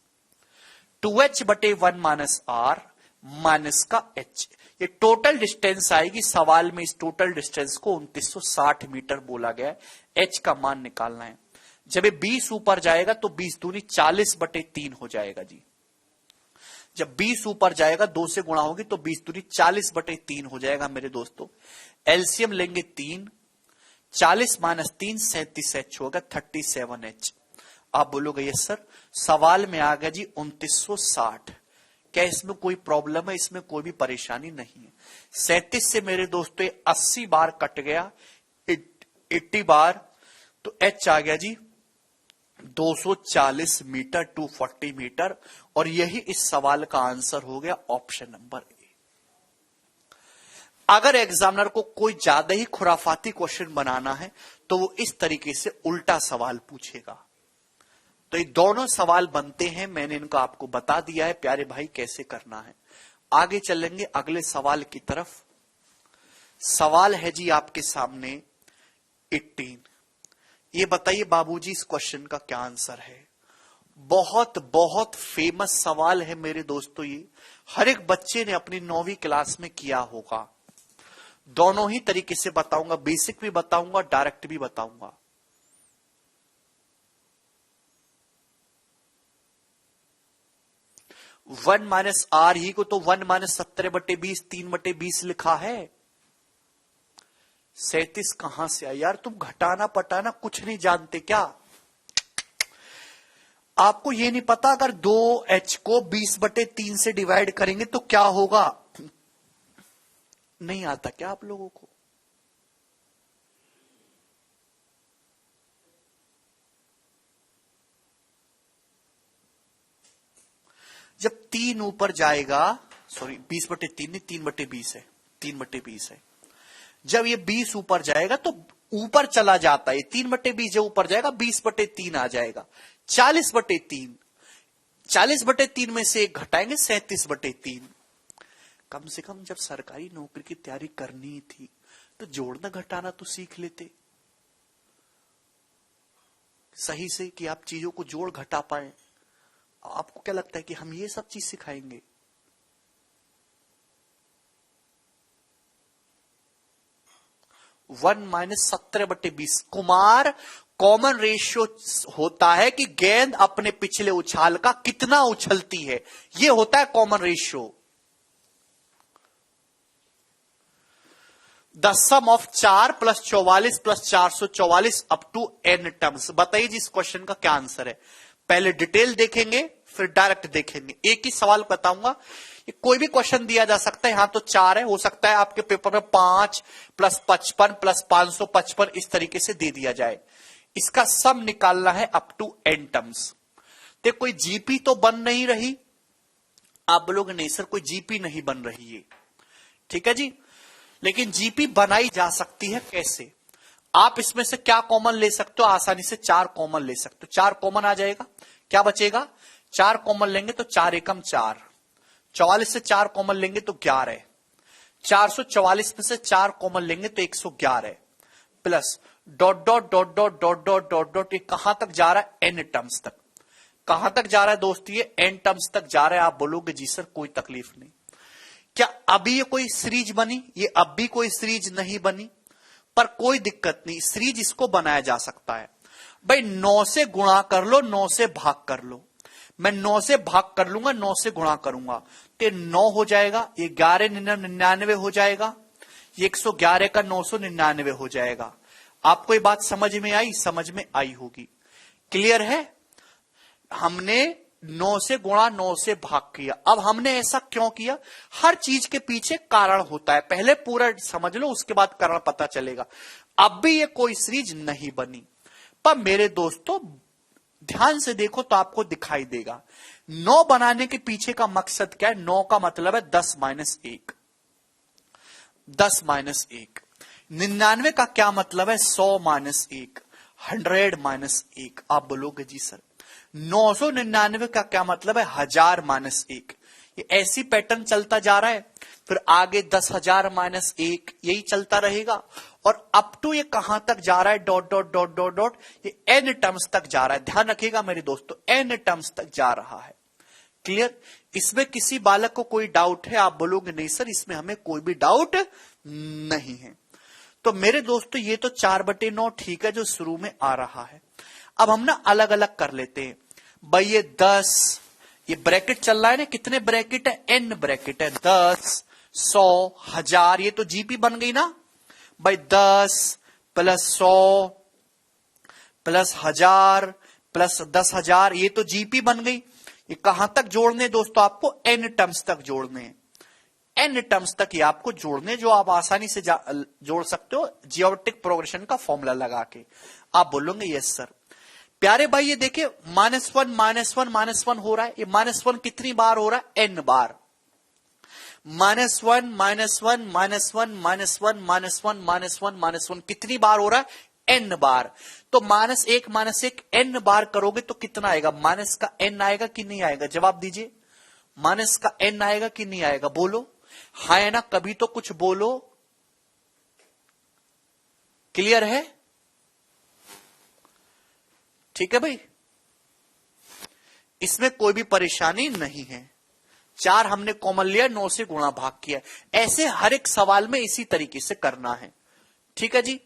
2h/1 माइनस आर माइनस का h, ये टोटल डिस्टेंस आएगी। सवाल में इस टोटल डिस्टेंस को 2960 मीटर बोला गया है। h का मान निकालना है। जब ये 20 ऊपर जाएगा तो 20 दूनी 40/3 हो जाएगा जी। जब 20 ऊपर जाएगा 2 से गुणा होगी तो 20 दूनी 40/3 हो जाएगा मेरे दोस्तों। एलसीएम लेंगे 3, 40 माइनस 3 37h होगा, 37h। आप बोलोगे यस सर, सवाल में आ गया जी 2960। क्या इसमें कोई प्रॉब्लम है? इसमें कोई भी परेशानी नहीं है। 37 से मेरे दोस्तों 80 बार कट गया, 80 बार, तो h आ गया जी 240 मीटर, 240 मीटर। और यही इस सवाल का आंसर हो गया, ऑप्शन नंबर ए। अगर एग्जामिनर को कोई ज्यादा ही खुराफाती क्वेश्चन बनाना है तो वो इस तरीके से उल्टा सवाल पूछेगा। तो ये दोनों सवाल बनते हैं, मैंने इनको आपको बता दिया है प्यारे भाई कैसे करना है। आगे चलेंगे अगले सवाल की तरफ। सवाल है जी आपके सामने 18। ये बताइए बाबूजी इस क्वेश्चन का क्या आंसर है? बहुत बहुत फेमस सवाल है मेरे दोस्तों। ये हर एक बच्चे ने अपनी 9वीं क्लास में किया होगा। दोनों ही तरीके से बताऊंगा, बेसिक भी बताऊंगा, डायरेक्ट भी बताऊंगा। वन माइनस आर ही को तो 1 माइनस 17/20, 3/20 लिखा है। 37 कहां से आया यार? तुम घटाना पटाना कुछ नहीं जानते क्या? आपको ये नहीं पता अगर 2h को 20/3 से डिवाइड करेंगे तो क्या होगा? नहीं आता क्या आप लोगों को? जब 3 ऊपर जाएगा, सॉरी 20/3 नहीं, 3/20 है। 3/20 है। जब ये 20 ऊपर जाएगा तो ऊपर चला जाता है, 3/20 जब ऊपर जाएगा 20/3 आ जाएगा, 40/3। 40/3 में से एक घटाएंगे 37/3। कम से कम जब सरकारी नौकरी की तैयारी करनी थी तो जोड़ना घटाना तो सीख लेते सही से, कि आप चीजों को जोड़ घटा पाए। आपको क्या लगता है कि हम ये सब चीज सिखाएंगे? -17/20। कुमार, कॉमन रेशियो होता है कि गेंद अपने पिछले उछाल का कितना उछलती है, यह होता है common ratio. The sum of 4 + 44 + 444 up to n terms. बताइए जी इस क्वेश्चन का क्या आंसर है? पहले डिटेल देखेंगे फिर डायरेक्ट देखेंगे। एक ही सवाल बताऊंगा, कोई भी क्वेश्चन दिया जा सकता है। यहां तो 4 है, हो सकता है आपके पेपर में 5 + 55 + 555 इस तरीके से दे दिया जाए। इसका सम निकालना है अप टू n टर्म्स। तो कोई जीपी तो बन नहीं रही, आप बोलोगे नहीं सर कोई जीपी नहीं बन रही है, ठीक है जी, लेकिन जीपी बनाई जा सकती है कैसे? आप इसमें से क्या कॉमन ले सकते हो? आसानी से 4 कॉमन ले सकते हो। 4 कॉमन आ जाएगा, क्या बचेगा? 4 कॉमन लेंगे तो 4 एकम 4, 44 से 4 कॉमन लेंगे तो 11, 444 में से 4 कॉमन लेंगे तो 111, plus dot dot dot dot dot dot dot dot, ये कहां तक जा रहा है? n टर्म्स तक। कहां तक जा रहा है दोस्त? ये n टर्म्स तक जा रहा है। आप बोलोगे जी सर कोई तकलीफ नहीं। क्या अभी ये कोई सीरीज बनी? ये अब भी कोई सीरीज नहीं बनी, पर कोई दिक्कत नहीं, सीरीज इसको बनाया जा सकता है। भाई 9 से गुणा कर लो, 9 से भाग कर लो। मैं 9 से भाग कर लूंगा, 9 से गुणा करूंगा तो 9 हो जाएगा, ये 1199 हो जाएगा, ये 111 का 999 हो जाएगा। आपको ये बात समझ में आई? समझ में आई होगी, क्लियर है? हमने 9 से गुणा 9 से भाग किया। अब हमने ऐसा क्यों किया? हर चीज के पीछे कारण होता है, पहले पूरा समझ लो उसके बाद कारण पता चलेगा। अब भी ये कोई सीरीज नहीं बनी, पर मेरे दोस्तों ध्यान से देखो तो आपको दिखाई देगा 9 बनाने के पीछे का मकसद क्या है? 9 का मतलब है 10 - 1, 10 - 1। 99 का क्या मतलब है? 100 - 1, 100 - 1। आप बोलोगे जी सर 999 का क्या मतलब है? 1000 - 1। ये ऐसी पैटर्न चलता जा रहा है, फिर आगे 10,000 - 1 यही चलता रहेगा, और अप टू ये कहां तक जा रहा है? Dot dot dot dot dot, ये n टर्म्स तक जा रहा है। ध्यान रखिएगा मेरे दोस्तों, n टर्म्स तक जा रहा है। क्लियर? इसमें किसी बालक को कोई डाउट है? आप बोलोगे नहीं सर इसमें हमें कोई भी डाउट नहीं है। तो मेरे दोस्तों ये तो 4/9 ठीक है जो शुरू में आ रहा है। अब हम ना अलग अलग कर लेते हैं। भाई ये 10, ये ब्रैकेट चल रहा है ना, कितने ब्रैकेट है? n ब्रैकेट है। 10, 100, 1000, ये तो जीपी बन गई ना भाई। 10 + 100 + 1000 + 10,000, ये तो जीपी बन गई। ये कहां तक जोड़ने दोस्तों? आपको n टर्म्स तक जोड़ने हैं। n टर्म्स तक ये आपको जोड़ने, जो आप आसानी से जोड़ सकते हो जियोमेट्रिक प्रोग्रेशन का फॉर्मूला लगा के। आप बोलोगे यस सर। प्यारे भाई ये देखिए -1 -1 -1 हो रहा है। ये -1 कितनी बार हो रहा है? n बार। -1 -1 -1 -1 -1 -1 कितनी बार हो रहा है? n बार। तो -1 -1 n बार करोगे तो कितना आएगा? माइनस का n आएगा कि नहीं आएगा? जवाब दीजिए, माइनस का n आएगा कि नहीं आएगा? बोलो हाँ है ना, कभी तो कुछ बोलो। क्लियर है? ठीक है भाई, इसमें कोई भी परेशानी नहीं है। 4 हमने कॉमन लिया, 9 से गुणा भाग किया। ऐसे हर एक सवाल में इसी तरीके से करना है। ठीक है जी।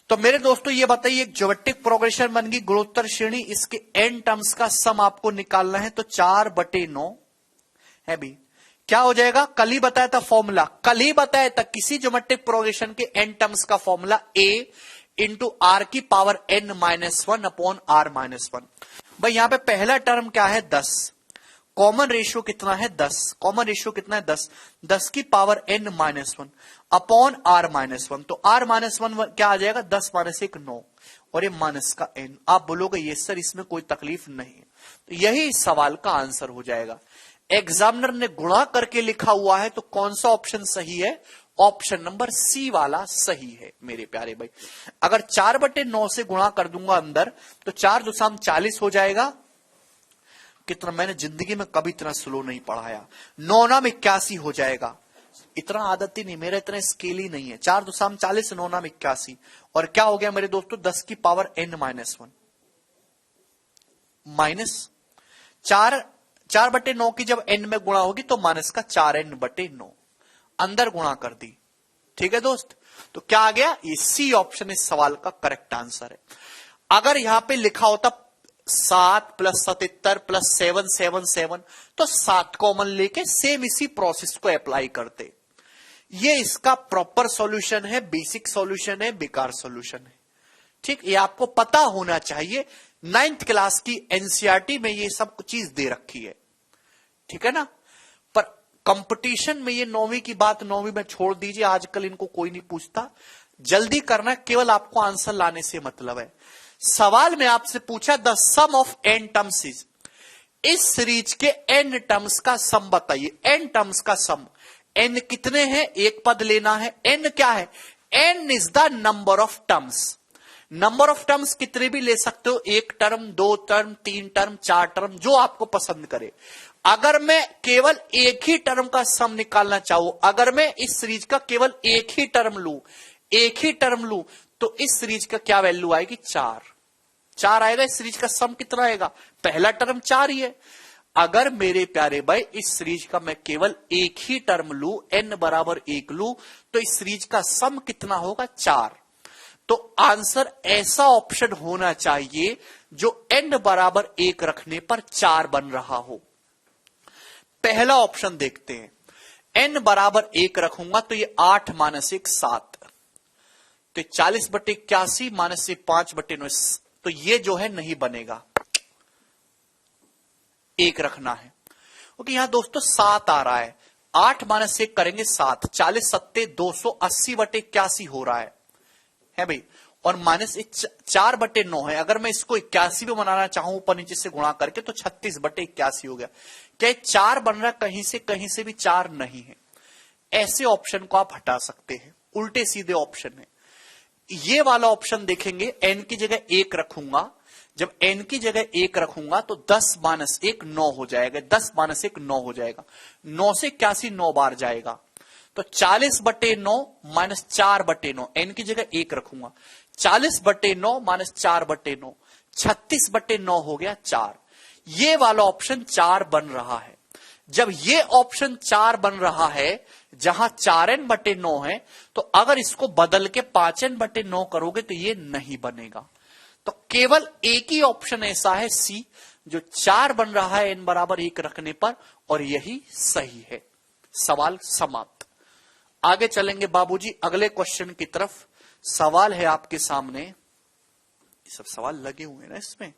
तो मेरे दोस्तों ये बताइए, एक ज्योमेट्रिक प्रोग्रेशन बन गई, गुणोत्तर श्रेणी, इसके n टर्म्स का सम आपको निकालना है। तो 4/9 है भी, क्या हो जाएगा? कल ही बताया था फॉर्मूला, कल ही बताया था किसी ज्योमेट्रिक प्रोग्रेशन के n टर्म्स का फॉर्मूला a × r की पावर n - 1 अपॉन r - 1। भाई यहां पे पहला टर्म क्या है? 10। कॉमन रेशियो कितना है? 10। कॉमन रेशियो कितना है? 10। 10 की पावर n - 1 अपॉन r - 1। तो r - 1 क्या आ जाएगा? 10 - 1 9, और ये माइनस का n। आप बोलोगे ये सर इसमें कोई तकलीफ नहीं है। तो यही इस सवाल का आंसर हो जाएगा। एग्जामिनर ने गुणा करके लिखा हुआ है तो कौन सा ऑप्शन सही है? ऑप्शन नंबर सी वाला सही है मेरे प्यारे भाई। अगर 4/9 से गुणा कर दूंगा अंदर तो 4 दूसाम 40 हो जाएगा। कितना मैंने जिंदगी में कभी इतना स्लो नहीं पढ़ाया। 9 नाम 81 हो जाएगा। इतना आदत ही नहीं, मेरा इतना स्केल ही नहीं है। 4 दूसाम 40, 9 नाम 81 और क्या हो गया मेरे दोस्तों? 10 की पावर n-1 माइनस 4/9 की जब n में गुणा होगी तो माइनस का 4n/9 अंदर गुणा कर दी। ठीक है दोस्त, तो क्या आ गया? ये सी ऑप्शन इस सवाल का करेक्ट आंसर है। अगर यहां पे लिखा होता 7 + 77 + 777 तो 7 कॉमन लेके सेम इसी प्रोसेस को अप्लाई करते। ये इसका प्रॉपर सॉल्यूशन है, बेसिक सॉल्यूशन है, बेकार सॉल्यूशन है। ठीक, ये आपको पता होना चाहिए। 9th क्लास की एनसीईआरटी में ये सब चीज दे रखी है। ठीक है ना, पर कंपटीशन में ये 9वीं की बात 9वीं में छोड़ दीजिए, आजकल इनको कोई नहीं पूछता। जल्दी करना, केवल आपको आंसर लाने से मतलब है। सवाल में आपसे पूछा the sum of n terms is, इस सीरीज के n टर्म्स का सम बताइए। n टर्म्स का सम, n कितने हैं? एक पद लेना है। n क्या है? n is the number of terms. Number of terms कितने भी ले सकते हो, 1 टर्म, 2 टर्म, 3 टर्म, 4 टर्म, जो आपको पसंद करे। अगर मैं केवल एक ही टर्म का सम निकालना चाहूं, अगर मैं इस सीरीज का केवल एक ही टर्म लूं तो इस सीरीज का क्या वैल्यू आएगी? 4 आएगा। इस सीरीज का सम कितना आएगा? पहला टर्म 4 ही है। अगर मेरे प्यारे भाई इस सीरीज का मैं केवल एक ही टर्म लूं, n = 1 लूं, तो इस सीरीज का सम कितना होगा? 4। तो आंसर ऐसा ऑप्शन होना चाहिए जो n = 1 रखने पर 4 बन रहा हो। पहला ऑप्शन देखते हैं। n = 1 रखूंगा तो ये 8 - 1 7, तो 40/81 - 5/9, तो ये जो है नहीं बनेगा, 1 रखना है। क्योंकि यहां दोस्तों 7 आ रहा है, 8 - 1 करेंगे 7, 40 7 280/81 हो रहा है भाई, और माइनस 4/9 है। अगर मैं इसको 81 भी बनाना चाहूं ऊपर नीचे से गुणा करके तो 36/81 हो गया। क्या 4 बन रहा? कहीं से भी 4 नहीं है। ऐसे ऑप्शन को आप हटा सकते हैं, उल्टे सीधे ऑप्शन है। ये वाला ऑप्शन देखेंगे, n की जगह 1 रखूंगा। जब n की जगह 1 रखूंगा तो 10 - 1 9 हो जाएगा। 10 - 1 9 हो जाएगा। 9 से 81 9 बार जाएगा, तो 40/9 - 4/9, n की जगह 1 रखूंगा। 40/9 - 4/9, 36/9 हो गया 4। ये वाला ऑप्शन 4 बन रहा है। जब ये ऑप्शन 4 बन रहा है, जहां 4n/9 है, तो अगर इसको बदल के 5n/9 करोगे तो ये नहीं बनेगा। तो केवल एक ही ऑप्शन ऐसा है, सी, जो 4 बन रहा है n = 1 रखने पर, और यही सही है। सवाल समाप्त। आगे चलेंगे बाबूजी अगले क्वेश्चन की तरफ। सवाल है आपके सामने, ये सब सवाल लगे हुए हैं ना इसमें।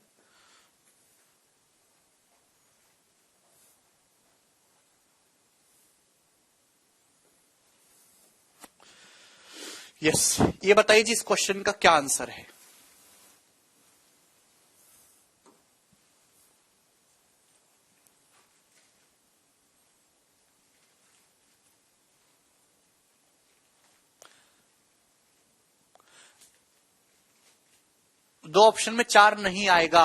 यस, ये बताइए जी इस क्वेश्चन का क्या आंसर है? दो ऑप्शन में 4 नहीं आएगा।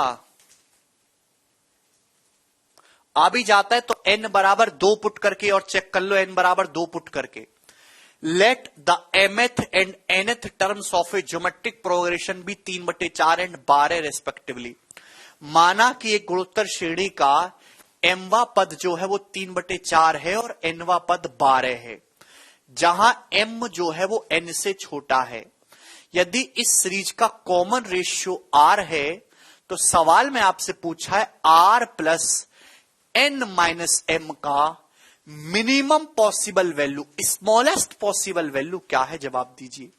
आ भी जाता है तो n = 2 पुट करके और चेक कर लो, n = 2 पुट करके। Let the mth and nth terms of A geometric progression भी 3/4 एंड 12 रेस्पेक्टिवली। माना कि एक गुणोत्तर श्रेणी का mवा पद जो है वो 3/4 है और nवा पद 12 है, जहां m जो है वो n से छोटा है। यदि इस सीरीज का कॉमन रेशियो r है, तो सवाल में आपसे पूछा है r + n - m का minimum possible value, smallest possible value क्या है? जवाब दीजिए।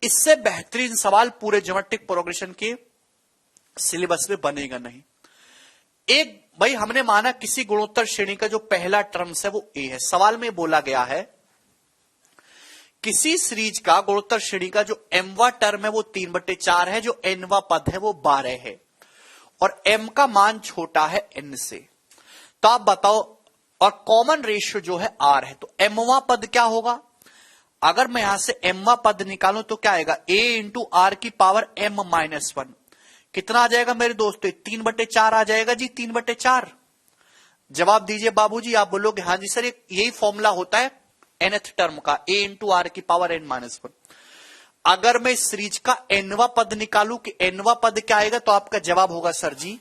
इससे बेहतरीन सवाल पूरे ज्योमेट्रिक प्रोग्रेशन के सिलेबस में बनेगा नहीं। एक भाई, हमने माना किसी गुणोत्तर श्रेणी का जो पहला टर्म्स है वो a है। सवाल में बोला गया है किसी सीरीज का गुणोत्तर श्रेणी का जो mवा टर्म है वो 3/4 है, जो nवा पद है वो 12 है, और m का मान छोटा है n से, तो आप बताओ, और कॉमन रेशियो जो है r है, तो mवां पद क्या होगा? अगर मैं यहां से mवां पद निकालूं तो क्या आएगा? a इंटू आर की पावर m-1 कितना आ जाएगा मेरे दोस्तों? 3/4 आ जाएगा जी, 3/4। जवाब दीजिए बाबूजी। आप बोलोगे हाँ जी सर, यही फॉर्मूला होता है nth टर्म का, a इंटू आर की पावर n-1। अगर मैं इस सीरीज का nवां पद निकालूं कि nवां पद क्या आएगा, तो आपका जवाब होगा सर जी,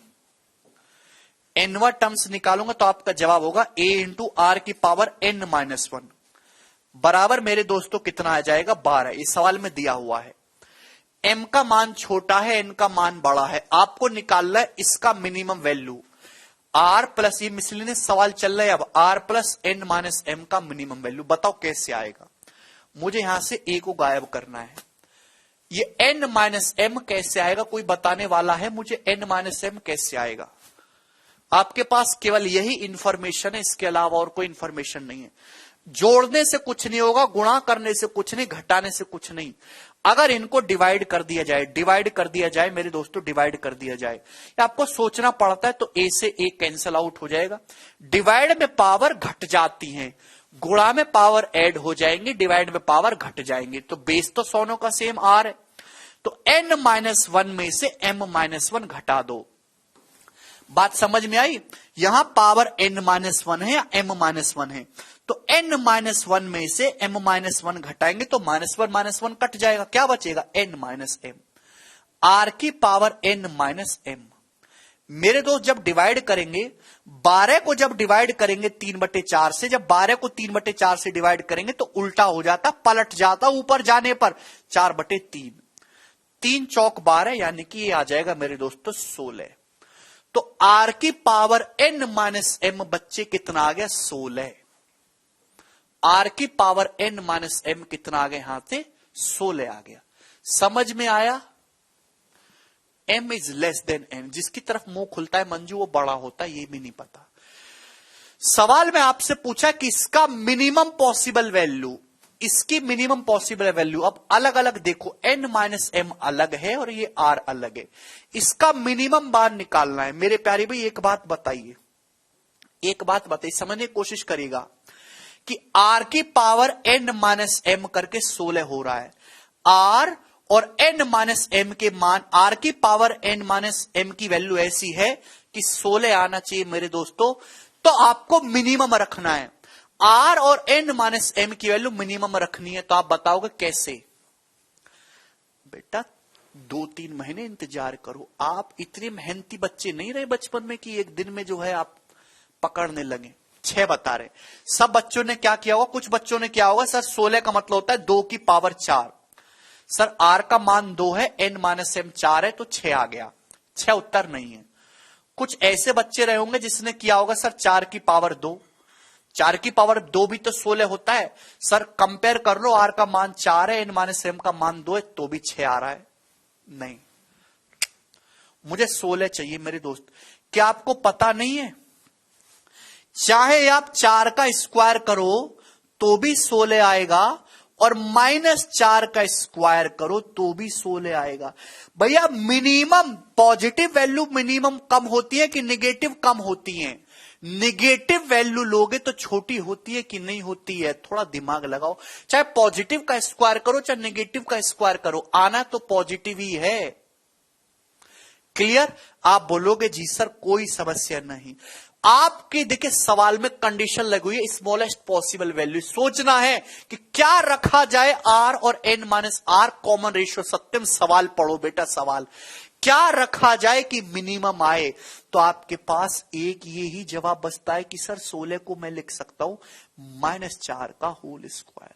nवां टर्म्स निकालूंगा तो आपका जवाब होगा a इंटू आर की पावर n-1 बराबर मेरे दोस्तों कितना आ जाएगा? 12। इस सवाल में दिया हुआ है m का मान छोटा है, n का मान बड़ा है, आपको निकालना है इसका मिनिमम वैल्यू। r प्लस, ये मिसलिनियस सवाल चल रहा है, अब r plus n minus m का मिनिमम वैल्यू बताओ कैसे आएगा? मुझे यहां से a को गायब करना है। ये n माइनस m कैसे आएगा? कोई बताने वाला है मुझे n माइनस m कैसे आएगा? आपके पास केवल यही इंफॉर्मेशन है, इसके अलावा और कोई इंफॉर्मेशन नहीं है। जोड़ने से कुछ नहीं होगा, गुणा करने से कुछ नहीं, घटाने से कुछ नहीं। अगर इनको डिवाइड कर दिया जाए मेरे दोस्तों, डिवाइड कर दिया जाए, आपको सोचना पड़ता है, तो a से a कैंसल आउट हो जाएगा। डिवाइड में पावर घट जाती है, गुणा में पावर ऐड हो जाएंगे, डिवाइड में पावर घट जाएंगे, तो बेस तो दोनों का सेम r है। तो n-1 में से m-1 घटा दो। बात समझ में आई? यहां पावर n-1 है या m-1 है, तो n-1 में से m-1 घटाएंगे तो -1 कट जाएगा, क्या बचेगा? n-m, r की पावर n-m। मेरे दोस्त जब डिवाइड करेंगे 12 को, जब डिवाइड करेंगे 3/4 से, जब 12 को 3/4 से डिवाइड करेंगे तो उल्टा हो जाता, पलट जाता ऊपर जाने पर 4/3, 3 चौक 12, यानी कि ये आ जाएगा मेरे दोस्तों 16। तो r की पावर n-m बच्चे कितना आ गया? 16। r की पावर n-m कितना आ गया? यहां से 16 आ गया। समझ में आया? m is less than n, जिसकी तरफ मुंह खुलता है मंजू वो बड़ा होता है, ये भी नहीं पता। सवाल में आपसे पूछा कि इसका मिनिमम पॉसिबल वैल्यू, इसकी मिनिमम पॉसिबल वैल्यू, अब अलग अलग देखो, n-m अलग है और ये r अलग है, इसका मिनिमम मान निकालना है। मेरे प्यारे भाई एक बात बताइए, समझने की कोशिश करिएगा कि r की पावर n-m करके 16 हो रहा है, r और n-m के मान, r की पावर n-m की वैल्यू ऐसी है कि 16 आना चाहिए मेरे दोस्तों, तो आपको मिनिमम रखना है, r और n-m की वैल्यू मिनिमम रखनी है। तो आप बताओगे कैसे? बेटा 2-3 महीने इंतजार करो, आप इतने मेहनती बच्चे नहीं रहे बचपन में कि एक दिन में जो है आप पकड़ने लगे। 6 बता रहे, सब बच्चों ने क्या किया होगा? कुछ बच्चों ने क्या होगा, सर 16 का मतलब होता है 2 की पावर 4, सर r का मान 2 है, n-m 4 है, तो 6 आ गया। 6 उत्तर नहीं है। कुछ ऐसे बच्चे रहे होंगे जिसने किया होगा सर 4 की पावर 2, 4 की पावर 2 भी तो 16 होता है, सर कंपेयर कर लो, r का मान 4 है, n-m का मान 2 है, तो भी 6 आ रहा है। नहीं, मुझे 16 चाहिए मेरे दोस्त। क्या आपको पता नहीं है, चाहे आप 4 का स्क्वायर करो तो भी 16 आएगा, और -4 का स्क्वायर करो तो भी 16 आएगा। भैया मिनिमम पॉजिटिव वैल्यू मिनिमम कम होती है कि निगेटिव कम होती है? निगेटिव वैल्यू लोगे तो छोटी होती है कि नहीं होती है? थोड़ा दिमाग लगाओ, चाहे पॉजिटिव का स्क्वायर करो चाहे नेगेटिव का स्क्वायर करो, आना तो पॉजिटिव ही है। क्लियर? आप बोलोगे जी सर कोई समस्या नहीं। आपके देखिए सवाल में कंडीशन लगी हुई है, स्मॉलेस्ट पॉसिबल वैल्यू। सोचना है कि क्या रखा जाए, r और n-r कॉमन रेशियो। सत्यम सवाल पढ़ो बेटा, सवाल क्या रखा जाए कि मिनिमम आए? तो आपके पास एक ये ही जवाब बचता है कि सर 16 को मैं लिख सकता हूं -4 का होल स्क्वायर।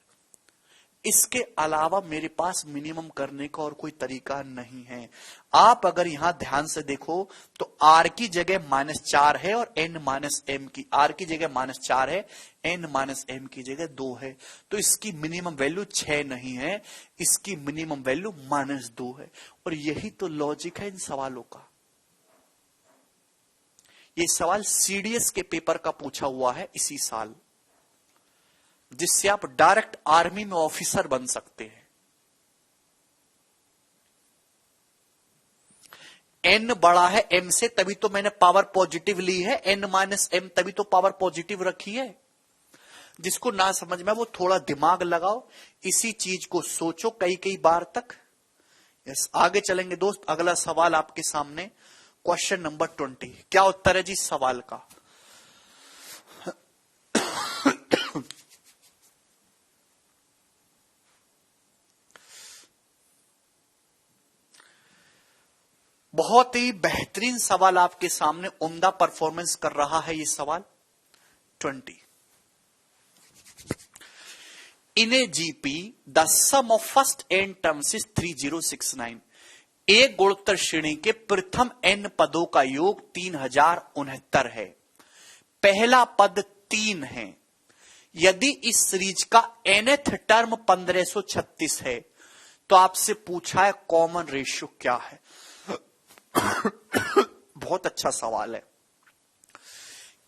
इसके अलावा मेरे पास मिनिमम करने का और कोई तरीका नहीं है। आप अगर यहां ध्यान से देखो तो r की जगह -4 है और n-m की, r की जगह -4 है, n-m की जगह 2 है, तो इसकी मिनिमम वैल्यू 6 नहीं है, इसकी मिनिमम वैल्यू -2 है। और यही तो लॉजिक है इन सवालों का। ये सवाल सीडीएस के पेपर का पूछा हुआ है इसी साल, जिससे आप डायरेक्ट आर्मी में ऑफिसर बन सकते हैं। n बड़ा है m से, तभी तो मैंने पावर पॉजिटिव ली है, n माइनस m तभी तो पावर पॉजिटिव रखी है। जिसको ना समझ में वो थोड़ा दिमाग लगाओ, इसी चीज को सोचो कई कई बार तक। यस, आगे चलेंगे दोस्त। अगला सवाल आपके सामने, क्वेश्चन नंबर 20। क्या उत्तर है जी इस सवाल का? बहुत ही बेहतरीन सवाल आपके सामने, उम्दा परफॉर्मेंस कर रहा है ये सवाल। 20 in a GP the sum of first n terms is 3069। एक गुणोत्तर श्रेणी के प्रथम n पदों का योग 3069 है। पहला पद 3 है। यदि इस सीरीज का nth टर्म 1536 है तो आपसे पूछा है कॉमन रेशियो क्या है। बहुत अच्छा सवाल है।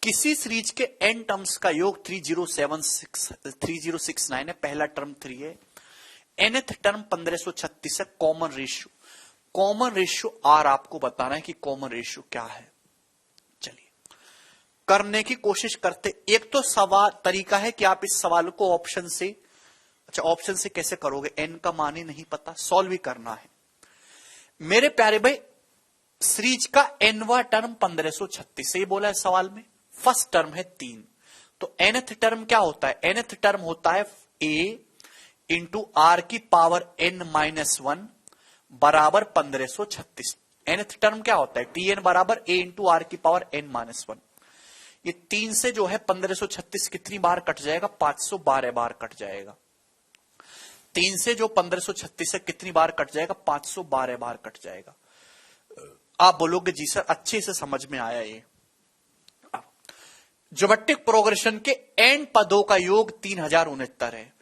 किसी सीरीज के n टर्म्स का योग 3069 है, पहला टर्म 3 है, nth टर्म 1536 है। Common ratio, common ratio r आपको बताना है कि कॉमन रेशियो क्या है। चलिए करने की कोशिश करते। एक तो सवाल तरीका है कि आप इस सवाल को ऑप्शन से, अच्छा ऑप्शन से कैसे करोगे, n का मान ही नहीं पता, सॉल्व ही करना है। मेरे प्यारे भाई, सीरीज का nवां टर्म 1536 से बोला है सवाल में। फर्स्ट टर्म है 3, तो nth टर्म क्या होता है? nth टर्म होता है a इंटू आर की पावर n माइनस 1 बराबर 1536। nth टर्म क्या होता है? tn बराबर a इंटू आर की पावर n माइनस 1। ये 3 से जो है 1536 कितनी बार कट जाएगा? 512 बार कट जाएगा। 3 से जो 1536 है कितनी बार कट जाएगा? 512 बार कट जाएगा। आप बोलोगे जी सर अच्छे से समझ में आया ये। ज्योमेट्रिक प्रोग्रेशन के n पदों का योग 3069 है।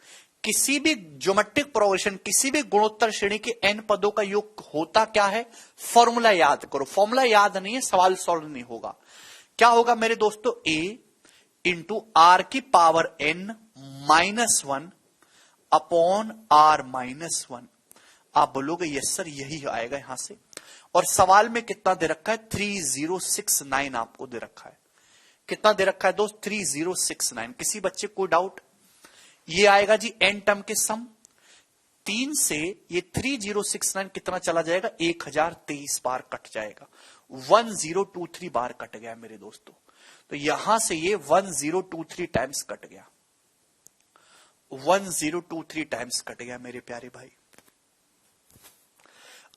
किसी भी ज्योमेट्रिक प्रोग्रेशन, किसी भी गुणोत्तर श्रेणी के n पदों का योग होता क्या है? फॉर्मूला याद करो। फॉर्मूला याद नहीं है, सवाल सॉल्व नहीं होगा। क्या होगा मेरे दोस्तों? a इंटू आर की power n minus 1 upon r minus 1। आप बोलोगे यस सर यही आएगा यहां से। और सवाल में कितना दे रखा है? 3069 आपको दे रखा है। कितना दे रखा है दोस्त? 3069। किसी बच्चे को डाउट? ये आएगा जी n टर्म के सम। 3 से ये 3069 कितना चला जाएगा? 1023 बार कट जाएगा। 1023 बार कट गया मेरे दोस्तों। तो यहां से ये 1023 टाइम्स कट गया। 1023 टाइम्स कट गया मेरे प्यारे भाई।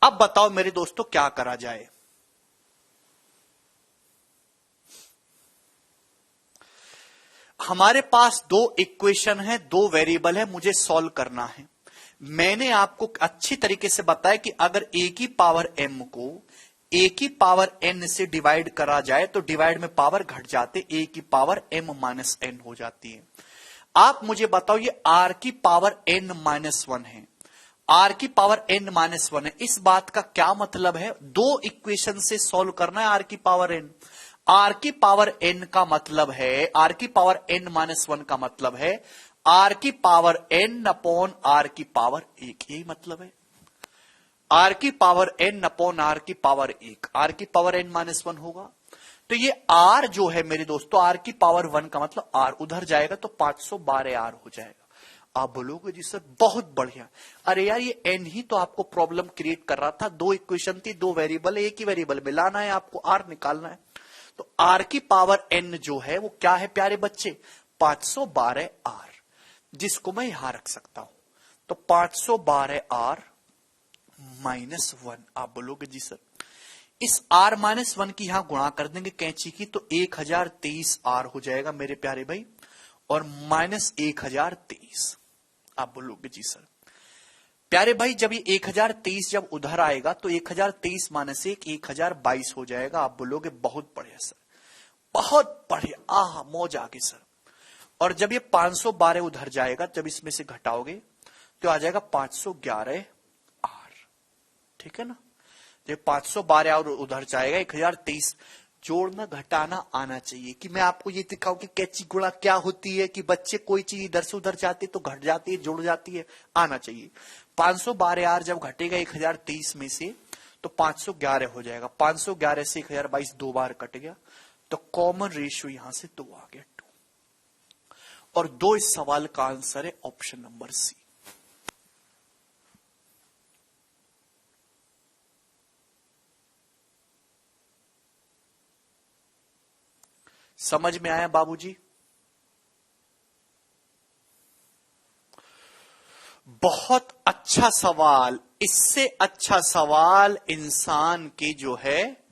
अब बताओ मेरे दोस्तों क्या करा जाए? हमारे पास दो इक्वेशन है, दो वेरिएबल है, मुझे सॉल्व करना है। मैंने आपको अच्छी तरीके से बताया कि अगर a की पावर m को a की पावर n से डिवाइड करा जाए तो डिवाइड में पावर घट जाते, a की पावर m माइनस n हो जाती है। आप मुझे बताओ ये r की पावर n माइनस 1 है, r की पावर n माइनस 1 है। इस बात का क्या मतलब है? दो इक्वेशन से सॉल्व करना है r की पावर n। r की पावर n का मतलब है, r की पावर n माइनस 1 का मतलब है r की पावर n अपॉन r की पावर 1। यही मतलब है। r की पावर n अपॉन r की पावर 1, r की पावर n माइनस 1 होगा। तो ये r जो है मेरे दोस्तों, r की पावर 1 का मतलब r उधर जाएगा तो 512 r हो जाएगा। आप बोलोगे जी सर बहुत बढ़िया। अरे यार ये n ही तो आपको प्रॉब्लम क्रिएट कर रहा था। दो इक्वेशन थी, दो वेरिएबल, एक ही वेरिएबल में लाना है आपको, r निकालना है। तो r की पावर n जो है वो क्या है प्यारे बच्चे? 512 r, जिसको मैं यहां रख सकता हूं। तो 512 r माइनस 1। आप बोलोगे जी सर इस r माइनस 1 की यहां गुणा कर देंगे कैंची की तो 1023 r हो जाएगा मेरे प्यारे भाई, और माइनस 1023। आप बोलोगे जी सर प्यारे भाई जब ये 1023 जब उधर आएगा तो 1023 माइनस 1 1022 हो जाएगा। आप बोलोगे बहुत बढ़िया सर, बहुत बढ़िया, आह मौज आ गई सर। और जब ये 512 उधर जाएगा, जब इसमें से घटाओगे तो आ जाएगा 511 r। ठीक है ना? जब 512 और उधर जाएगा 1023। जोड़ना घटाना आना चाहिए कि मैं आपको ये दिखाऊं कि कैची गुणा क्या होती है, कि बच्चे कोई चीज इधर से उधर जाती है तो घट जाती है, जुड़ जाती है, आना चाहिए। 512 r जब घटेगा 1023 में से तो 511 हो जाएगा। 511 से 1022 दो बार कट गया, तो कॉमन रेशियो यहां से 2 आ गया, 2। और 2 इस सवाल का आंसर है ऑप्शन नंबर सी। समझ में आया बाबूजी? बहुत अच्छा सवाल। इससे अच्छा सवाल इंसान की जो है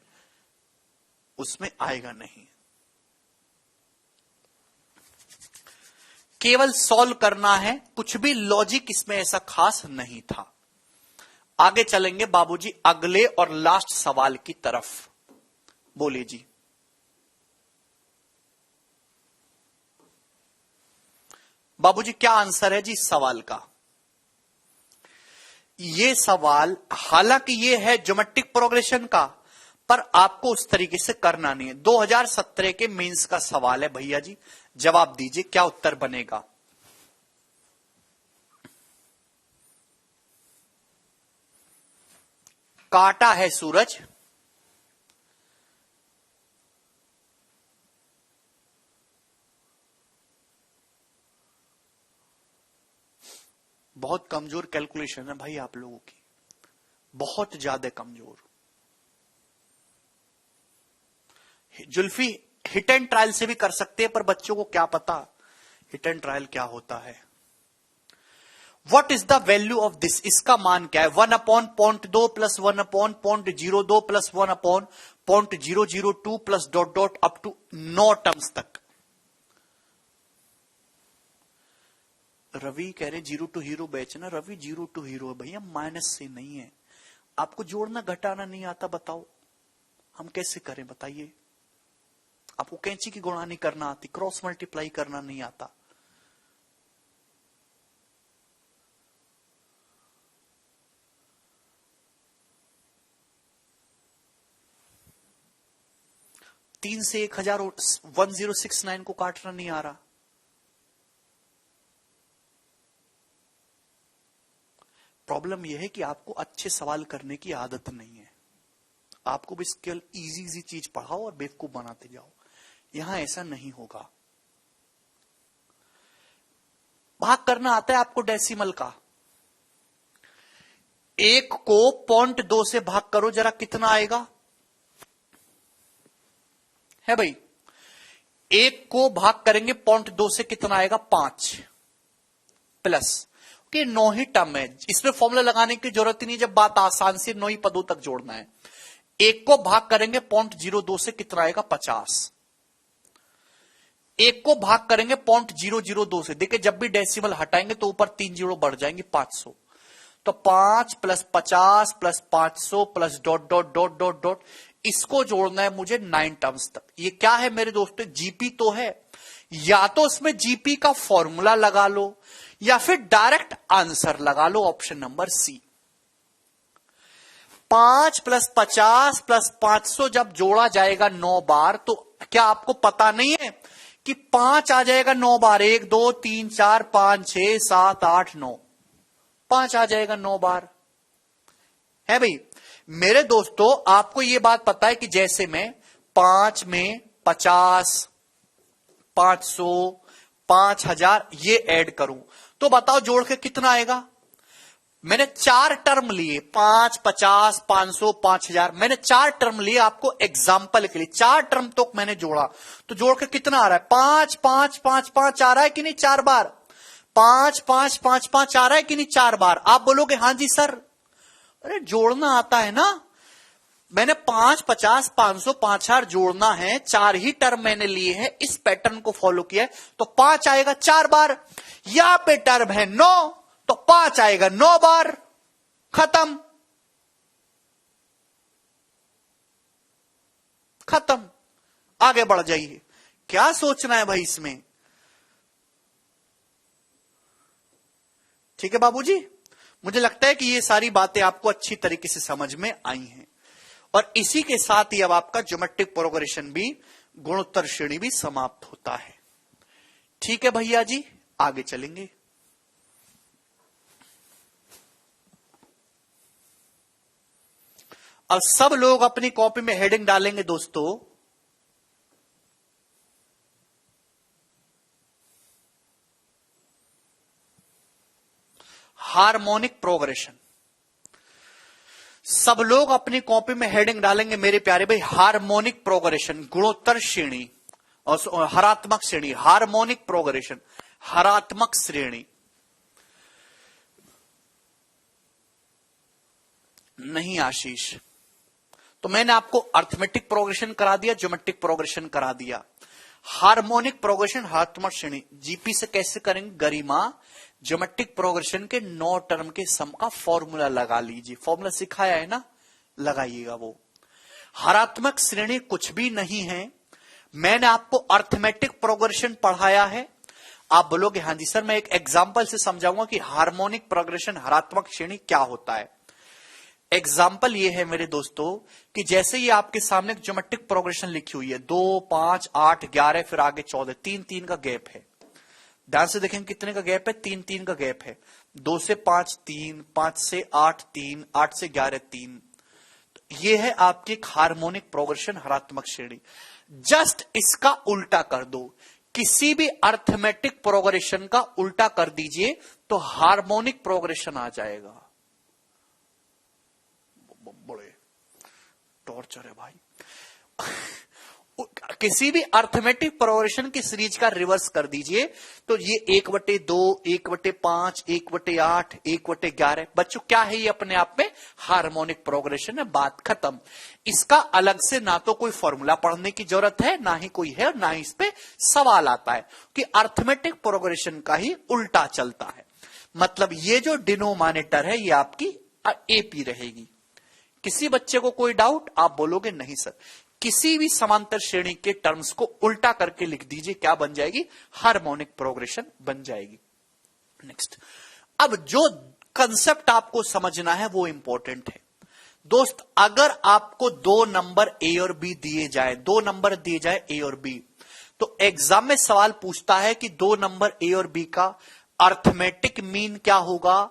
उसमें आएगा नहीं। केवल सॉल्व करना है, कुछ भी लॉजिक इसमें ऐसा खास नहीं था। आगे चलेंगे बाबूजी अगले और लास्ट सवाल की तरफ। बोलिए जी। बाबूजी क्या आंसर है जी इस सवाल का? ये सवाल हालांकि ये है ज्योमेट्रिक प्रोग्रेशन का, पर आपको उस तरीके से करना नहीं है। 2017 के मेंस का सवाल है भैया जी, जवाब दीजिए क्या उत्तर बनेगा। काटा है सूरज। बहुत कमजोर कैलकुलेशन है भाई आप लोगों की, बहुत ज्यादा कमजोर। जुल्फी हिट एंड ट्रायल से भी कर सकते हैं, पर बच्चों को क्या पता हिट एंड ट्रायल क्या होता है। What is the value of this? इसका मान क्या है? 1/0.2 plus 1/0.02 plus 1/002 plus dot dot up to 9 terms तक। रवि कह रहे 0 टू हीरो बैच ना। रवि 0 टू हीरो है भैया, माइनस से नहीं है। आपको जोड़ना घटाना नहीं आता, बताओ हम कैसे करें बताइए। आपको कैंची की गुणा नहीं करना आती, क्रॉस मल्टीप्लाई करना नहीं आता। तीन से 1069 को काटना नहीं आ रहा। प्रॉब्लम यह है कि आपको अच्छे सवाल करने की आदत नहीं है। आपको भी केवल इजी इजी चीज पढ़ाओ और बेवकूफ बनाते जाओ। यहां ऐसा नहीं होगा। भाग करना आता है आपको डेसिमल का? 1 को 0.2 से भाग करो जरा, कितना आएगा? है भाई 1 को भाग करेंगे 0.2 से कितना आएगा? 5 प्लस कि 9 ही टर्म है, इसमें फॉर्मूला लगाने की जरूरत ही नहीं। जब बात आसान से 9 ही पदों तक जोड़ना है। 1 को भाग करेंगे 0.02 से कितना आएगा? 50। 1 को भाग करेंगे 0.002 से, देखिए जब भी डेसिमल हटाएंगे तो ऊपर 3 जीरो बढ़ जाएंगे, 500। तो 5 plus 50 plus 500 plus dot dot dot dot dot, इसको जोड़ना है मुझे 9 टर्म्स तक। ये क्या है मेरे दोस्तों? जीपी तो है। या तो इसमें जीपी का फॉर्मूला लगा लो या फिर डायरेक्ट आंसर लगा लो, option number C. 5 plus 50 plus 500 जब जोड़ा जाएगा 9 बार, तो क्या आपको पता नहीं है कि 5 आ जाएगा 9 बार? 1 2 3 4 5 6 7 8 9, 5 आ जाएगा 9 बार। है भाई मेरे दोस्तों, आपको यह बात पता है कि जैसे मैं 5 में 50 500 5000 ये ऐड करूं तो बताओ जोड़ के कितना आएगा? मैंने 4 टर्म लिए, 5 50 500 5000, मैंने 4 टर्म लिए आपको एग्जाम्पल के लिए। 4 टर्म तो मैंने जोड़ा, तो जोड़ के कितना आ रहा है? 5 5 5 5 आ रहा है कि नहीं? 4 बार 5 5 5 5 आ रहा है कि नहीं? 4 बार। आप बोलोगे हां जी सर, अरे जोड़ना आता है ना। मैंने 5 50 500 5000 जोड़ना है, 4 ही टर्म मैंने लिए हैं, इस पैटर्न को फॉलो किया है, तो 5 आएगा 4 बार। यहां पे टर्म है 9, तो 5 आएगा 9 बार। खत्म खत्म। आगे बढ़ जाइए। क्या सोचना है भाई इसमें? ठीक है बाबूजी, मुझे लगता है कि ये सारी बातें आपको अच्छी तरीके से समझ में आई हैं। और इसी के साथ ही अब आपका ज्योमेट्रिक प्रोग्रेशन भी, गुणोत्तर श्रेणी भी समाप्त होता है। ठीक है भैया जी, आगे चलेंगे। अब सब लोग अपनी कॉपी में हेडिंग डालेंगे दोस्तों, हार्मोनिक प्रोग्रेशन। सब लोग अपनी कॉपी में हेडिंग डालेंगे मेरे प्यारे भाई, हार्मोनिक प्रोग्रेशन, गुणोत्तर श्रेणी और हरात्मक श्रेणी। हार्मोनिक प्रोग्रेशन, हरात्मक श्रेणी। नहीं आशीष, तो मैंने आपको अर्थमेटिक प्रोग्रेशन करा दिया, ज्योमेट्रिक प्रोग्रेशन करा दिया। हार्मोनिक प्रोग्रेशन हरात्मक श्रेणी जीपी से कैसे करेंगे? गरिमा ज्योमेट्रिक प्रोग्रेशन के 9 टर्म के सम का फॉर्मूला लगा लीजिए। फॉर्मूला सिखाया है ना, लगाइएगा वो। हरात्मक श्रेणी कुछ भी नहीं है, मैंने आपको अर्थमेटिक प्रोग्रेशन पढ़ाया है। आप बोलोगे हाँ जी सर, मैं एक एग्जांपल से समझाऊंगा कि हार्मोनिक प्रोग्रेशन हरात्मक श्रेणी क्या होता है। एग्जाम्पल ये है मेरे दोस्तों कि जैसे ये आपके सामने ज्योमेट्रिक प्रोग्रेशन लिखी हुई है, 2, 5, 8, 11, फिर आगे 14, 3 का गैप है। ध्यान से देखेंगे कितने का गैप है? 3 का गैप है। 2 से 5 3, 5 से 8 3, 8 से 11 3। तो ये है आपकी एक हार्मोनिक प्रोग्रेशन हरात्मक श्रेणी। जस्ट इसका उल्टा कर दो, किसी भी अर्थमेटिक प्रोग्रेशन का उल्टा कर दीजिए तो हार्मोनिक प्रोग्रेशन आ जाएगा। बड़े टॉर्चर है भाई। किसी भी अर्थमेटिक प्रोग्रेशन की सीरीज का रिवर्स कर दीजिए तो ये 1/2, 1/5, 1/8, 1/11। बच्चों क्या है ये? अपने आप में हार्मोनिक प्रोग्रेशन है, बात खत्म। इसका अलग से ना तो कोई फॉर्मूला पढ़ने की जरूरत है, ना ही कोई है, और ना ही इस पे सवाल आता है कि अर्थमेटिक प्रोग्रेशन का ही उल्टा चलता है। मतलब ये जो डिनोमिनेटर है ये आपकी एपी रहेगी। किसी बच्चे को कोई डाउट? आप बोलोगे नहीं सर, किसी भी समांतर श्रेणी के टर्म्स को उल्टा करके लिख दीजिए, क्या बन जाएगी? हार्मोनिक प्रोग्रेशन बन जाएगी। नेक्स्ट, अब जो कंसेप्ट आपको समझना है वो इंपॉर्टेंट है दोस्त। अगर आपको 2 नंबर ए और बी दिए जाए, 2 नंबर दिए जाए ए और बी, तो एग्जाम में सवाल पूछता है कि 2 नंबर ए और बी का अर्थमेटिक मीन क्या होगा,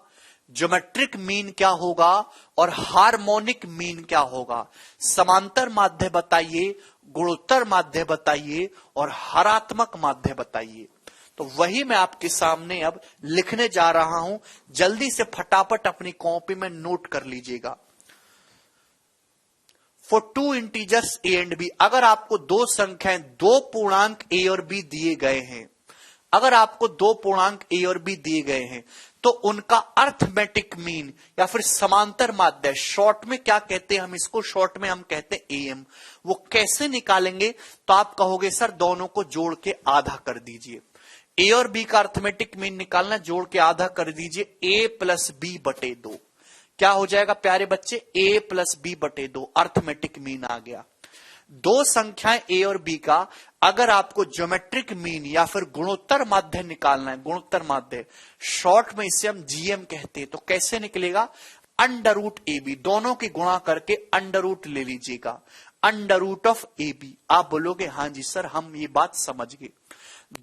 ज्योमेट्रिक मीन क्या होगा और हार्मोनिक मीन क्या होगा। समांतर माध्य बताइए, गुणोत्तर माध्य बताइए और हरात्मक माध्य बताइए। तो वही मैं आपके सामने अब लिखने जा रहा हूं। जल्दी से फटाफट अपनी कॉपी में नोट कर लीजिएगा। For 2 integers A and B, अगर आपको 2 संख्याएं, 2 पूर्णांक ए और बी दिए गए हैं, अगर आपको 2 पूर्णांक ए और बी दिए गए हैं तो उनका अर्थमेटिक मीन या फिर समांतर माध्य, शॉर्ट में क्या कहते हैं हम इसको? शॉर्ट में हम कहते हैं एएम। वो कैसे निकालेंगे? तो आप कहोगे सर दोनों को जोड़ के आधा कर दीजिए। ए और बी का अर्थमेटिक मीन निकालना, जोड़ के आधा कर दीजिए, ए प्लस बी बटे 2। क्या हो जाएगा प्यारे बच्चे? ए प्लस बी बटे 2 अर्थमेटिक मीन आ गया। 2 संख्याएं ए और बी का अगर आपको ज्योमेट्रिक मीन या फिर गुणोत्तर माध्य निकालना है, गुणोत्तर माध्य, शॉर्ट में इसे हम जीएम कहते हैं, तो कैसे निकलेगा? अंडर रूट ए बी, दोनों की गुणा करके अंडर रूट ले लीजिएगा, under root of A B. आप बोलोगे हाँ जी सर हम ये बात समझ गए।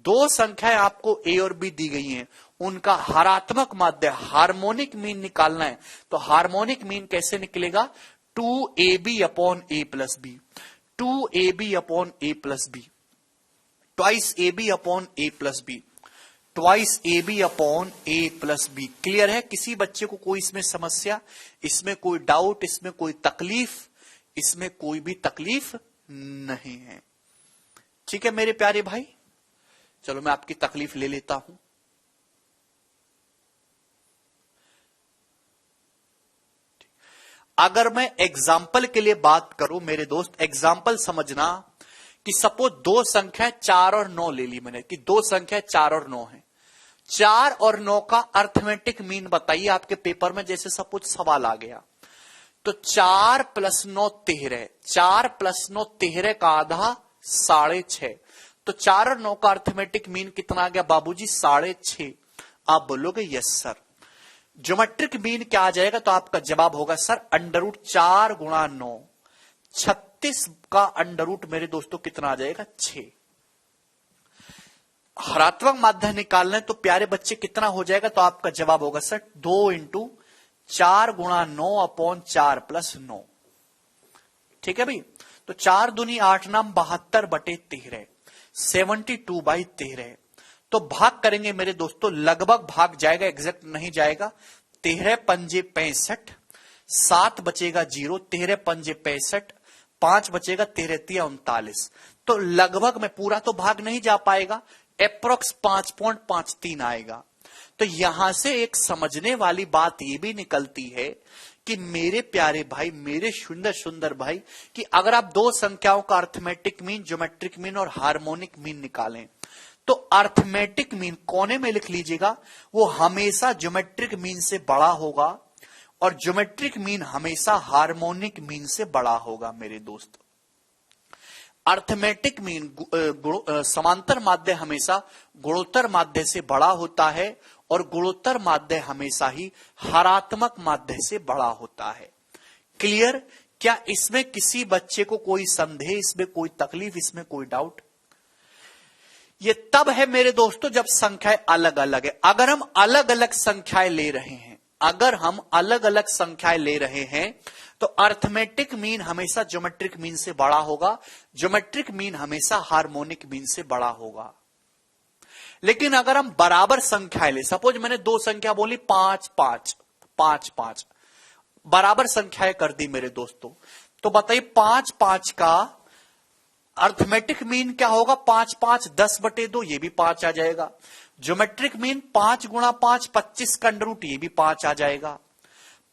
2 संख्याएं आपको ए और बी दी गई हैं, उनका हरात्मक माध्य हार्मोनिक मीन निकालना है, तो हार्मोनिक मीन कैसे निकलेगा? 2ab upon a plus b, 2ab upon a plus b, twice ab upon a plus b, twice ab upon a plus b. Clear है? किसी बच्चे को कोई इसमें समस्या, इसमें कोई डाउट, इसमें कोई तकलीफ? इसमें कोई भी तकलीफ नहीं है। ठीक है मेरे प्यारे भाई, चलो मैं आपकी तकलीफ ले लेता हूं। अगर मैं एग्जाम्पल के लिए बात करूं मेरे दोस्त, एग्जाम्पल समझना कि सपोज 2 संख्या 4 और 9 ले ली मैंने, कि 2 संख्या 4 और 9 है। 4 और 9 का अर्थमेटिक मीन बताइए आपके पेपर में, जैसे सपोज सवाल आ गया तो 4 प्लस 9 13, 4 प्लस 9 13 का आधा 6.5, तो 4 और 9 का अर्थमेटिक मीन कितना आ गया बाबूजी? 6.5। आप बोलोगे यस सर। ज्योमेट्रिक मीन क्या आ जाएगा? तो आपका जवाब होगा सर अंडर रूट 4 गुणा 9, 36 का अंडर रूट मेरे दोस्तों कितना आ जाएगा? 6। हरात्मक माध्य निकालना है तो प्यारे बच्चे कितना हो जाएगा? तो आपका जवाब होगा सर 2 इंटू 4 गुणा 9 अपॉन 4 प्लस 9। ठीक है भाई। तो 4 दूनी 8 नाम 72/13, 72/13। तो भाग करेंगे मेरे दोस्तों, लगभग भाग जाएगा, एग्जैक्ट नहीं जाएगा। 13 पंजे 65, 7 बचेगा 0, 13 पंजे 65, 5 बचेगा, 13 तिया 39। तो लगभग में पूरा तो भाग नहीं जा पाएगा, अप्रोक्स 5.53 आएगा। तो यहां से एक समझने वाली बात यह भी निकलती है कि मेरे प्यारे भाई, मेरे सुंदर सुंदर भाई, कि अगर आप दो संख्याओं का अर्थमेटिक मीन, ज्योमेट्रिक मीन और हार्मोनिक मीन निकालें, तो अर्थमेटिक मीन कोने में लिख लीजिएगा, वो हमेशा ज्योमेट्रिक मीन से बड़ा होगा और ज्योमेट्रिक मीन हमेशा हार्मोनिक मीन से बड़ा होगा मेरे दोस्त। अर्थमेटिक मीन समांतर माध्य हमेशा गुणोत्तर माध्य से बड़ा होता है और गुणोत्तर माध्य हमेशा ही हरात्मक माध्य से बड़ा होता है। क्लियर? क्या इसमें किसी बच्चे को कोई संदेह, इसमें कोई तकलीफ, इसमें कोई डाउट? ये तब है मेरे दोस्तों जब संख्याएं अलग अलग है। अगर हम अलग अलग संख्याएं ले रहे हैं, अगर हम अलग अलग संख्याएं ले रहे हैं, तो अर्थमेटिक मीन हमेशा ज्योमेट्रिक मीन से बड़ा होगा, ज्योमेट्रिक मीन हमेशा हार्मोनिक मीन से बड़ा होगा। लेकिन अगर हम बराबर संख्याएं ले, सपोज मैंने दो संख्या बोली 5 5 5 5, बराबर संख्याएं कर दी मेरे दोस्तों, तो बताइए 5 5 का अर्थमेटिक मीन क्या होगा? 5 5 10/2, ये भी 5 आ जाएगा। ज्योमेट्रिक मीन 5 गुणा 5 25 का अंडर रूट, ये भी 5 आ जाएगा।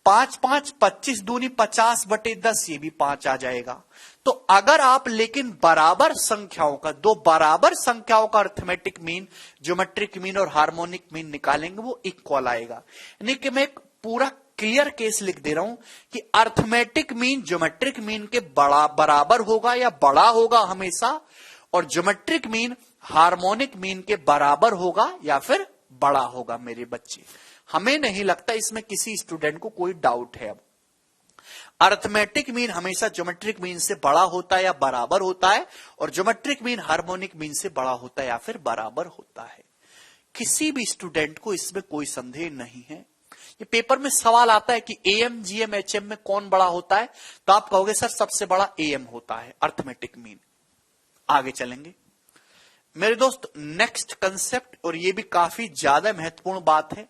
5 5 25 दूनी 50/10, ये भी 5 आ जाएगा। तो अगर आप लेकिन बराबर संख्याओं का, दो बराबर संख्याओं का अर्थमेटिक मीन, ज्योमेट्रिक मीन और हार्मोनिक मीन निकालेंगे, वो इक्वल आएगा। यानी कि मैं एक पूरा क्लियर केस लिख दे रहा हूं कि अर्थमेटिक मीन ज्योमेट्रिक मीन के बराबर होगा या बड़ा होगा हमेशा, और ज्योमेट्रिक मीन हार्मोनिक मीन के बराबर होगा या फिर बड़ा होगा मेरे बच्चे। हमें नहीं लगता इसमें किसी स्टूडेंट को कोई डाउट है। अब अर्थमेटिक मीन हमेशा ज्योमेट्रिक मीन से बड़ा होता है या बराबर होता है, और ज्योमेट्रिक मीन हार्मोनिक मीन से बड़ा होता है या फिर बराबर होता है। किसी भी स्टूडेंट को इसमें कोई संदेह नहीं है। ये पेपर में सवाल आता है कि एएम जीएम एचएम में कौन बड़ा होता है, तो आप कहोगे सर सबसे बड़ा एएम होता है, अर्थमेटिक मीन। आगे चलेंगे मेरे दोस्त, नेक्स्ट कंसेप्ट, और ये भी काफी ज्यादा महत्वपूर्ण बात है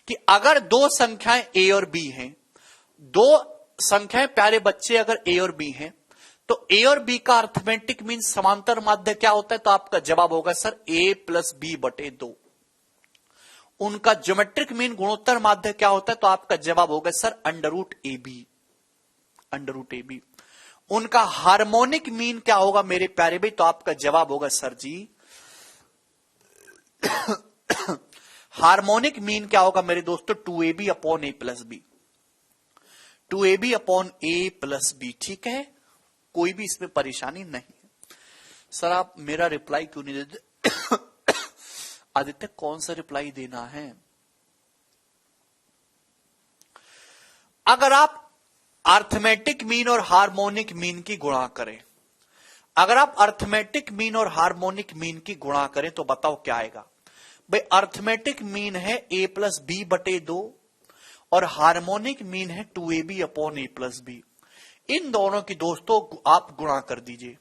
कि अगर दो संख्याएं ए और बी हैं, दो संख्याएं प्यारे बच्चे अगर ए और बी हैं, तो ए और बी का अर्थमेटिक मीन समांतर माध्य क्या होता है? तो आपका जवाब होगा सर a+b/2। उनका ज्योमेट्रिक मीन गुणोत्तर माध्य क्या होता है? तो आपका जवाब होगा सर √AB। उनका हार्मोनिक मीन क्या होगा मेरे प्यारे भाई? तो आपका जवाब होगा सर जी हार्मोनिक मीन क्या होगा मेरे दोस्तों? 2AB/A+B, 2AB/A+B। ठीक है, कोई भी इसमें परेशानी नहीं है। सर आप मेरा रिप्लाई क्यों नहीं देते? आदित्य कौन सा रिप्लाई देना है? अगर आप अर्थमेटिक मीन और हार्मोनिक मीन की गुणा करें, अगर आप अर्थमेटिक मीन और हार्मोनिक मीन की गुणा करें, तो बताओ क्या आएगा भाई? अर्थमेटिक मीन है a+b/2 और हार्मोनिक मीन है 2AB/A+B। इन दोनों की दोस्तों आप गुणा कर दीजिए।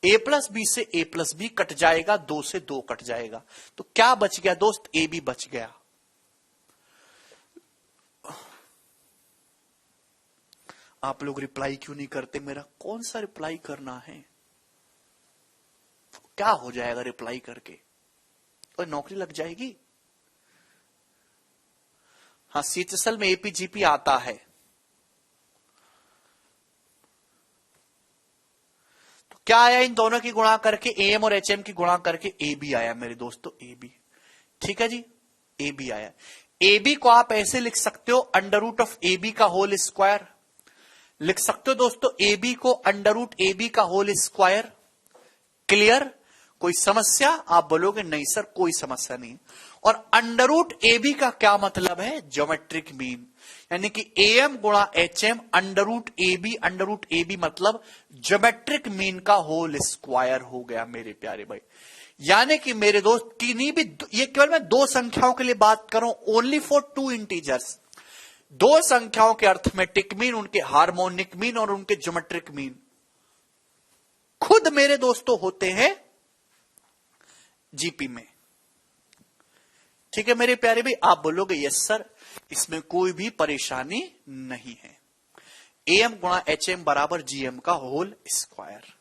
a+b से a+b कट जाएगा, 2 से 2 कट जाएगा, तो क्या बच गया दोस्त? ab बच गया। आप लोग रिप्लाई क्यों नहीं करते? मेरा कौन सा रिप्लाई करना है? क्या हो जाएगा रिप्लाई करके? और नौकरी लग जाएगी। हाँ, सीएचएसएल में एपीजीपी आता है, तो क्या आया? इन दोनों की गुणा करके एएम और एचएम की गुणा करके एबी आया मेरे दोस्तों, एबी। ठीक है जी, एबी आया। एबी को आप ऐसे लिख सकते हो √AB का होल स्क्वायर, लिख सकते हो दोस्तों एबी को √AB का होल स्क्वायर। क्लियर? कोई समस्या? आप बोलोगे नहीं सर कोई समस्या नहीं। और √AB का क्या मतलब है? ज्योमेट्रिक मीन, यानी कि AM गुणा HM √AB मतलब ज्योमेट्रिक मीन का होल स्क्वायर हो गया मेरे प्यारे भाई। यानी कि मेरे दोस्त किन्हीं भी, ये केवल मैं दो संख्याओं के लिए बात कर रहा हूं, ओनली फॉर 2 इंटीजर्स। दो संख्याओं के अर्थमेटिक मीन, उनके हार्मोनिक मीन और उनके ज्योमेट्रिक मीन खुद मेरे दोस्तों होते हैं जीपी में। ठीक है मेरे प्यारे भाई, आप बोलोगे यस सर, इसमें कोई भी परेशानी नहीं है। एम गुणा एच एम बराबर जीएम का होल स्क्वायर।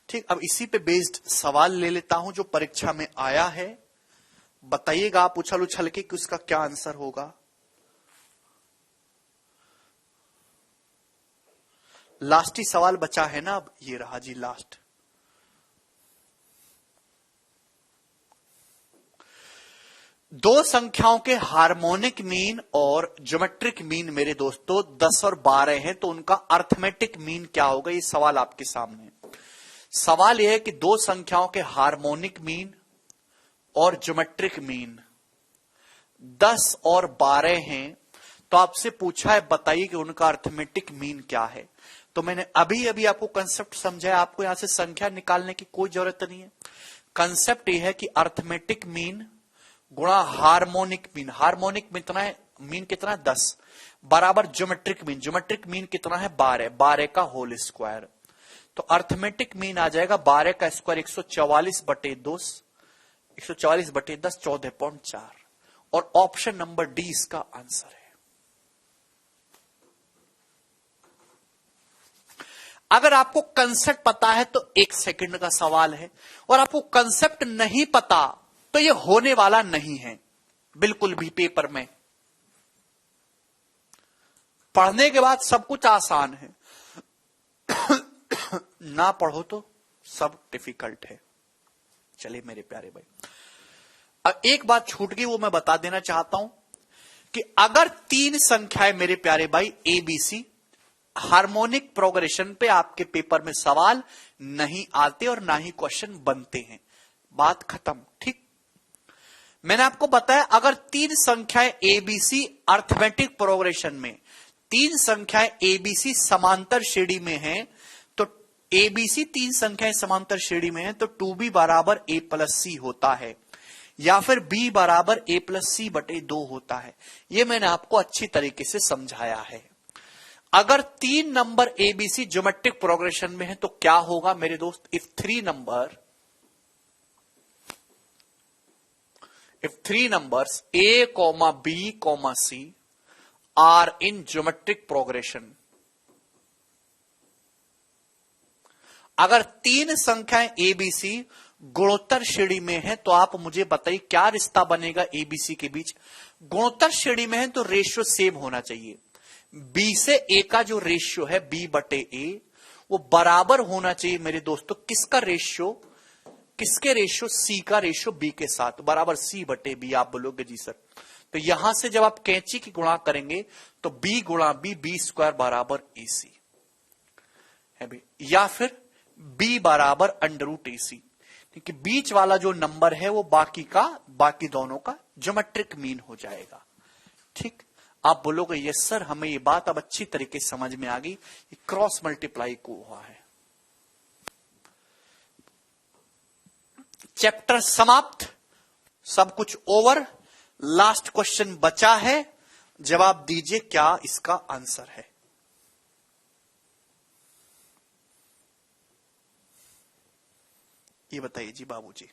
ठीक, अब इसी पे बेस्ड सवाल ले लेता हूं जो परीक्षा में आया है। बताइएगा आप उछल उछल के कि उसका क्या आंसर होगा। लास्ट ही सवाल बचा है ना, अब ये रहा जी लास्ट। दो संख्याओं के हार्मोनिक मीन और ज्योमेट्रिक मीन मेरे दोस्तों 10 और 12 हैं, तो उनका अर्थमेटिक मीन क्या होगा, ये सवाल आपके सामने। सवाल यह है कि दो संख्याओं के हार्मोनिक मीन और ज्योमेट्रिक मीन 10 और 12 हैं, तो आपसे पूछा है बताइए कि उनका अर्थमेटिक मीन क्या है। तो मैंने अभी अभी आपको कंसेप्ट समझाया, आपको यहां से संख्या निकालने की कोई जरूरत नहीं है। कंसेप्ट यह है कि अर्थमेटिक मीन गुणा हार्मोनिक मीन, हार्मोनिक मीन कितना है, मीन कितना है 10, बराबर ज्योमेट्रिक मीन, ज्योमेट्रिक मीन कितना है 12, 12 का होल स्क्वायर। तो अर्थमेटिक मीन आ जाएगा 12 का स्क्वायर 144/2, 144/10 14.4, और ऑप्शन नंबर डी इसका आंसर है। अगर आपको कंसेप्ट पता है तो 1 सेकंड का सवाल है, और आपको कंसेप्ट नहीं पता तो ये होने वाला नहीं है बिल्कुल भी। पेपर में पढ़ने के बाद सब कुछ आसान है, ना पढ़ो तो सब डिफिकल्ट है। चलिए मेरे प्यारे भाई, अब एक बात छूट गई, वो मैं बता देना चाहता हूं कि अगर 3 संख्याएं मेरे प्यारे भाई एबीसी हार्मोनिक प्रोग्रेशन पे आपके पेपर में सवाल नहीं आते और ना ही क्वेश्चन बनते हैं, बात खत्म। ठीक, मैंने आपको बताया अगर 3 संख्याएं एबीसी अर्थमेटिक प्रोग्रेशन में, 3 संख्याएं एबीसी समांतर श्रेणी में हैं, तो एबीसी 3 संख्याएं समांतर श्रेणी में हैं, तो 2b बराबर a प्लस सी होता है, या फिर b बराबर a प्लस सी बटे 2 होता है। यह मैंने आपको अच्छी तरीके से समझाया है। अगर 3 नंबर एबीसी ज्योमेट्रिक प्रोग्रेशन में है तो क्या होगा मेरे दोस्त, if 3 numbers a, b, c are in geometric progression, अगर 3 संख्याएं एबीसी गुणोत्तर श्रेणी में है तो आप मुझे बताइए क्या रिश्ता बनेगा एबीसी के बीच। गुणोत्तर श्रेणी में है तो रेशियो सेम होना चाहिए, बी से ए का जो रेशियो है b बटे ए वो बराबर होना चाहिए मेरे दोस्तों, किसका रेशियो, किसके रेशियो, सी का रेशियो बी के साथ, बराबर सी बटे बी। आप बोलोगे जी सर, तो यहां से जब आप कैंची की गुणा करेंगे तो बी गुणा बी स्क्वायर बराबर ए सी है भाई, या फिर बी बराबर √AC, क्योंकि बीच वाला जो नंबर है वो बाकी दोनों का ज्योमेट्रिक मीन हो जाएगा। ठीक, आप बोलोगे यस सर, हमें ये बात अब अच्छी तरीके से समझ में आ गई, क्रॉस मल्टीप्लाई को हुआ है। चैप्टर समाप्त, सब कुछ ओवर, लास्ट क्वेश्चन बचा है, जवाब दीजिए क्या इसका आंसर है। ये बताइए जी बाबूजी।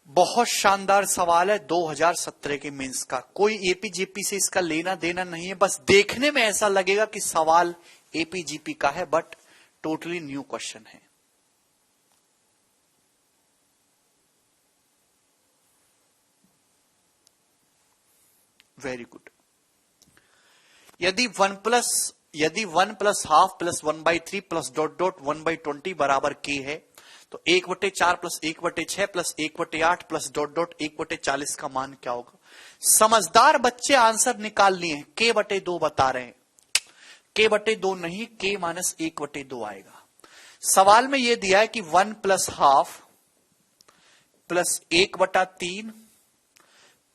बहुत शानदार सवाल है 2017 के मेंस का, कोई एपीजीपी से इसका लेना देना नहीं है, बस देखने में ऐसा लगेगा कि सवाल एपीजीपी का है, बट टोटली न्यू क्वेश्चन है। Very good. यदि 1 plus half plus 1/3 plus dot dot 1/20 बराबर k है, तो 1/4 plus 1/6 plus 1/8 plus dot dot 1/40 का मान क्या होगा। समझदार बच्चे आंसर निकाल लिए हैं, k/2 बता रहे हैं, k/2 नहीं, k - 1/2 आएगा। सवाल में यह दिया है कि 1 plus half plus 1/3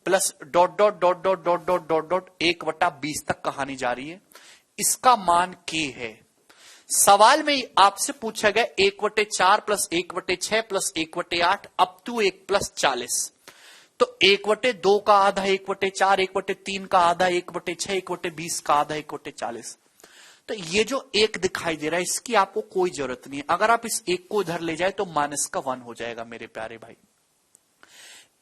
plus dot dot dot dot dot dot dot dot 1/20 तक कहानी जा रही है, इसका मान k है। सवाल में आपसे पूछा गया 1/4 प्लस 1/6 प्लस 1/8 अप टू 1 + 40, तो 1/2 का आधा, 1/4, 1/3 का आधा, 1/6, 1/20 का आधा, 1/40। तो ये जो एक दिखाई दे रहा है इसकी आपको कोई जरूरत नहीं है। अगर आप इस एक को इधर ले जाए तो -1 हो जाएगा मेरे प्यारे भाई।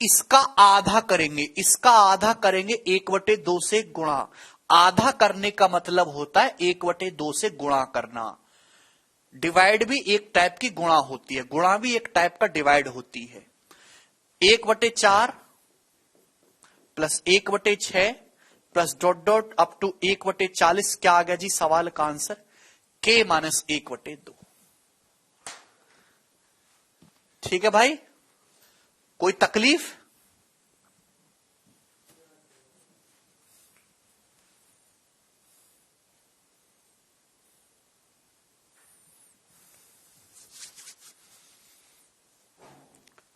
इसका आधा करेंगे, इसका आधा करेंगे 1/2 से गुणा। आधा करने का मतलब होता है 1/2 से गुणा करना। डिवाइड भी एक टाइप की गुणा होती है, गुणा भी एक टाइप का डिवाइड होती है। 1/4 plus 1/6 plus dot dot up to 1/40 क्या आ गया जी सवाल का आंसर? k - 1/2। ठीक है भाई, कोई तकलीफ?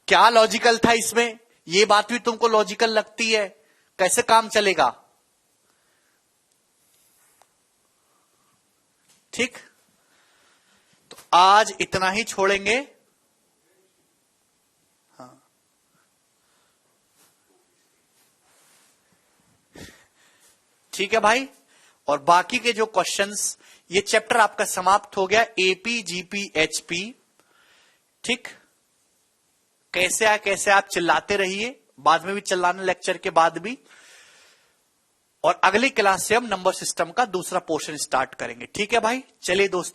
क्या लॉजिकल था इसमें? ये बात भी तुमको लॉजिकल लगती है? कैसे काम चलेगा? ठीक, तो आज इतना ही छोड़ेंगे। हाँ, ठीक है भाई। और बाकी के जो क्वेश्चंस, ये चैप्टर आपका समाप्त हो गया, एपी जीपी एचपी। ठीक, कैसे आप चिल्लाते रहिए, बाद में भी चिल्लाना, लेक्चर के बाद भी। और अगली क्लास से हम नंबर सिस्टम का दूसरा पोर्शन स्टार्ट करेंगे। ठीक है भाई, चलिए दोस्तों।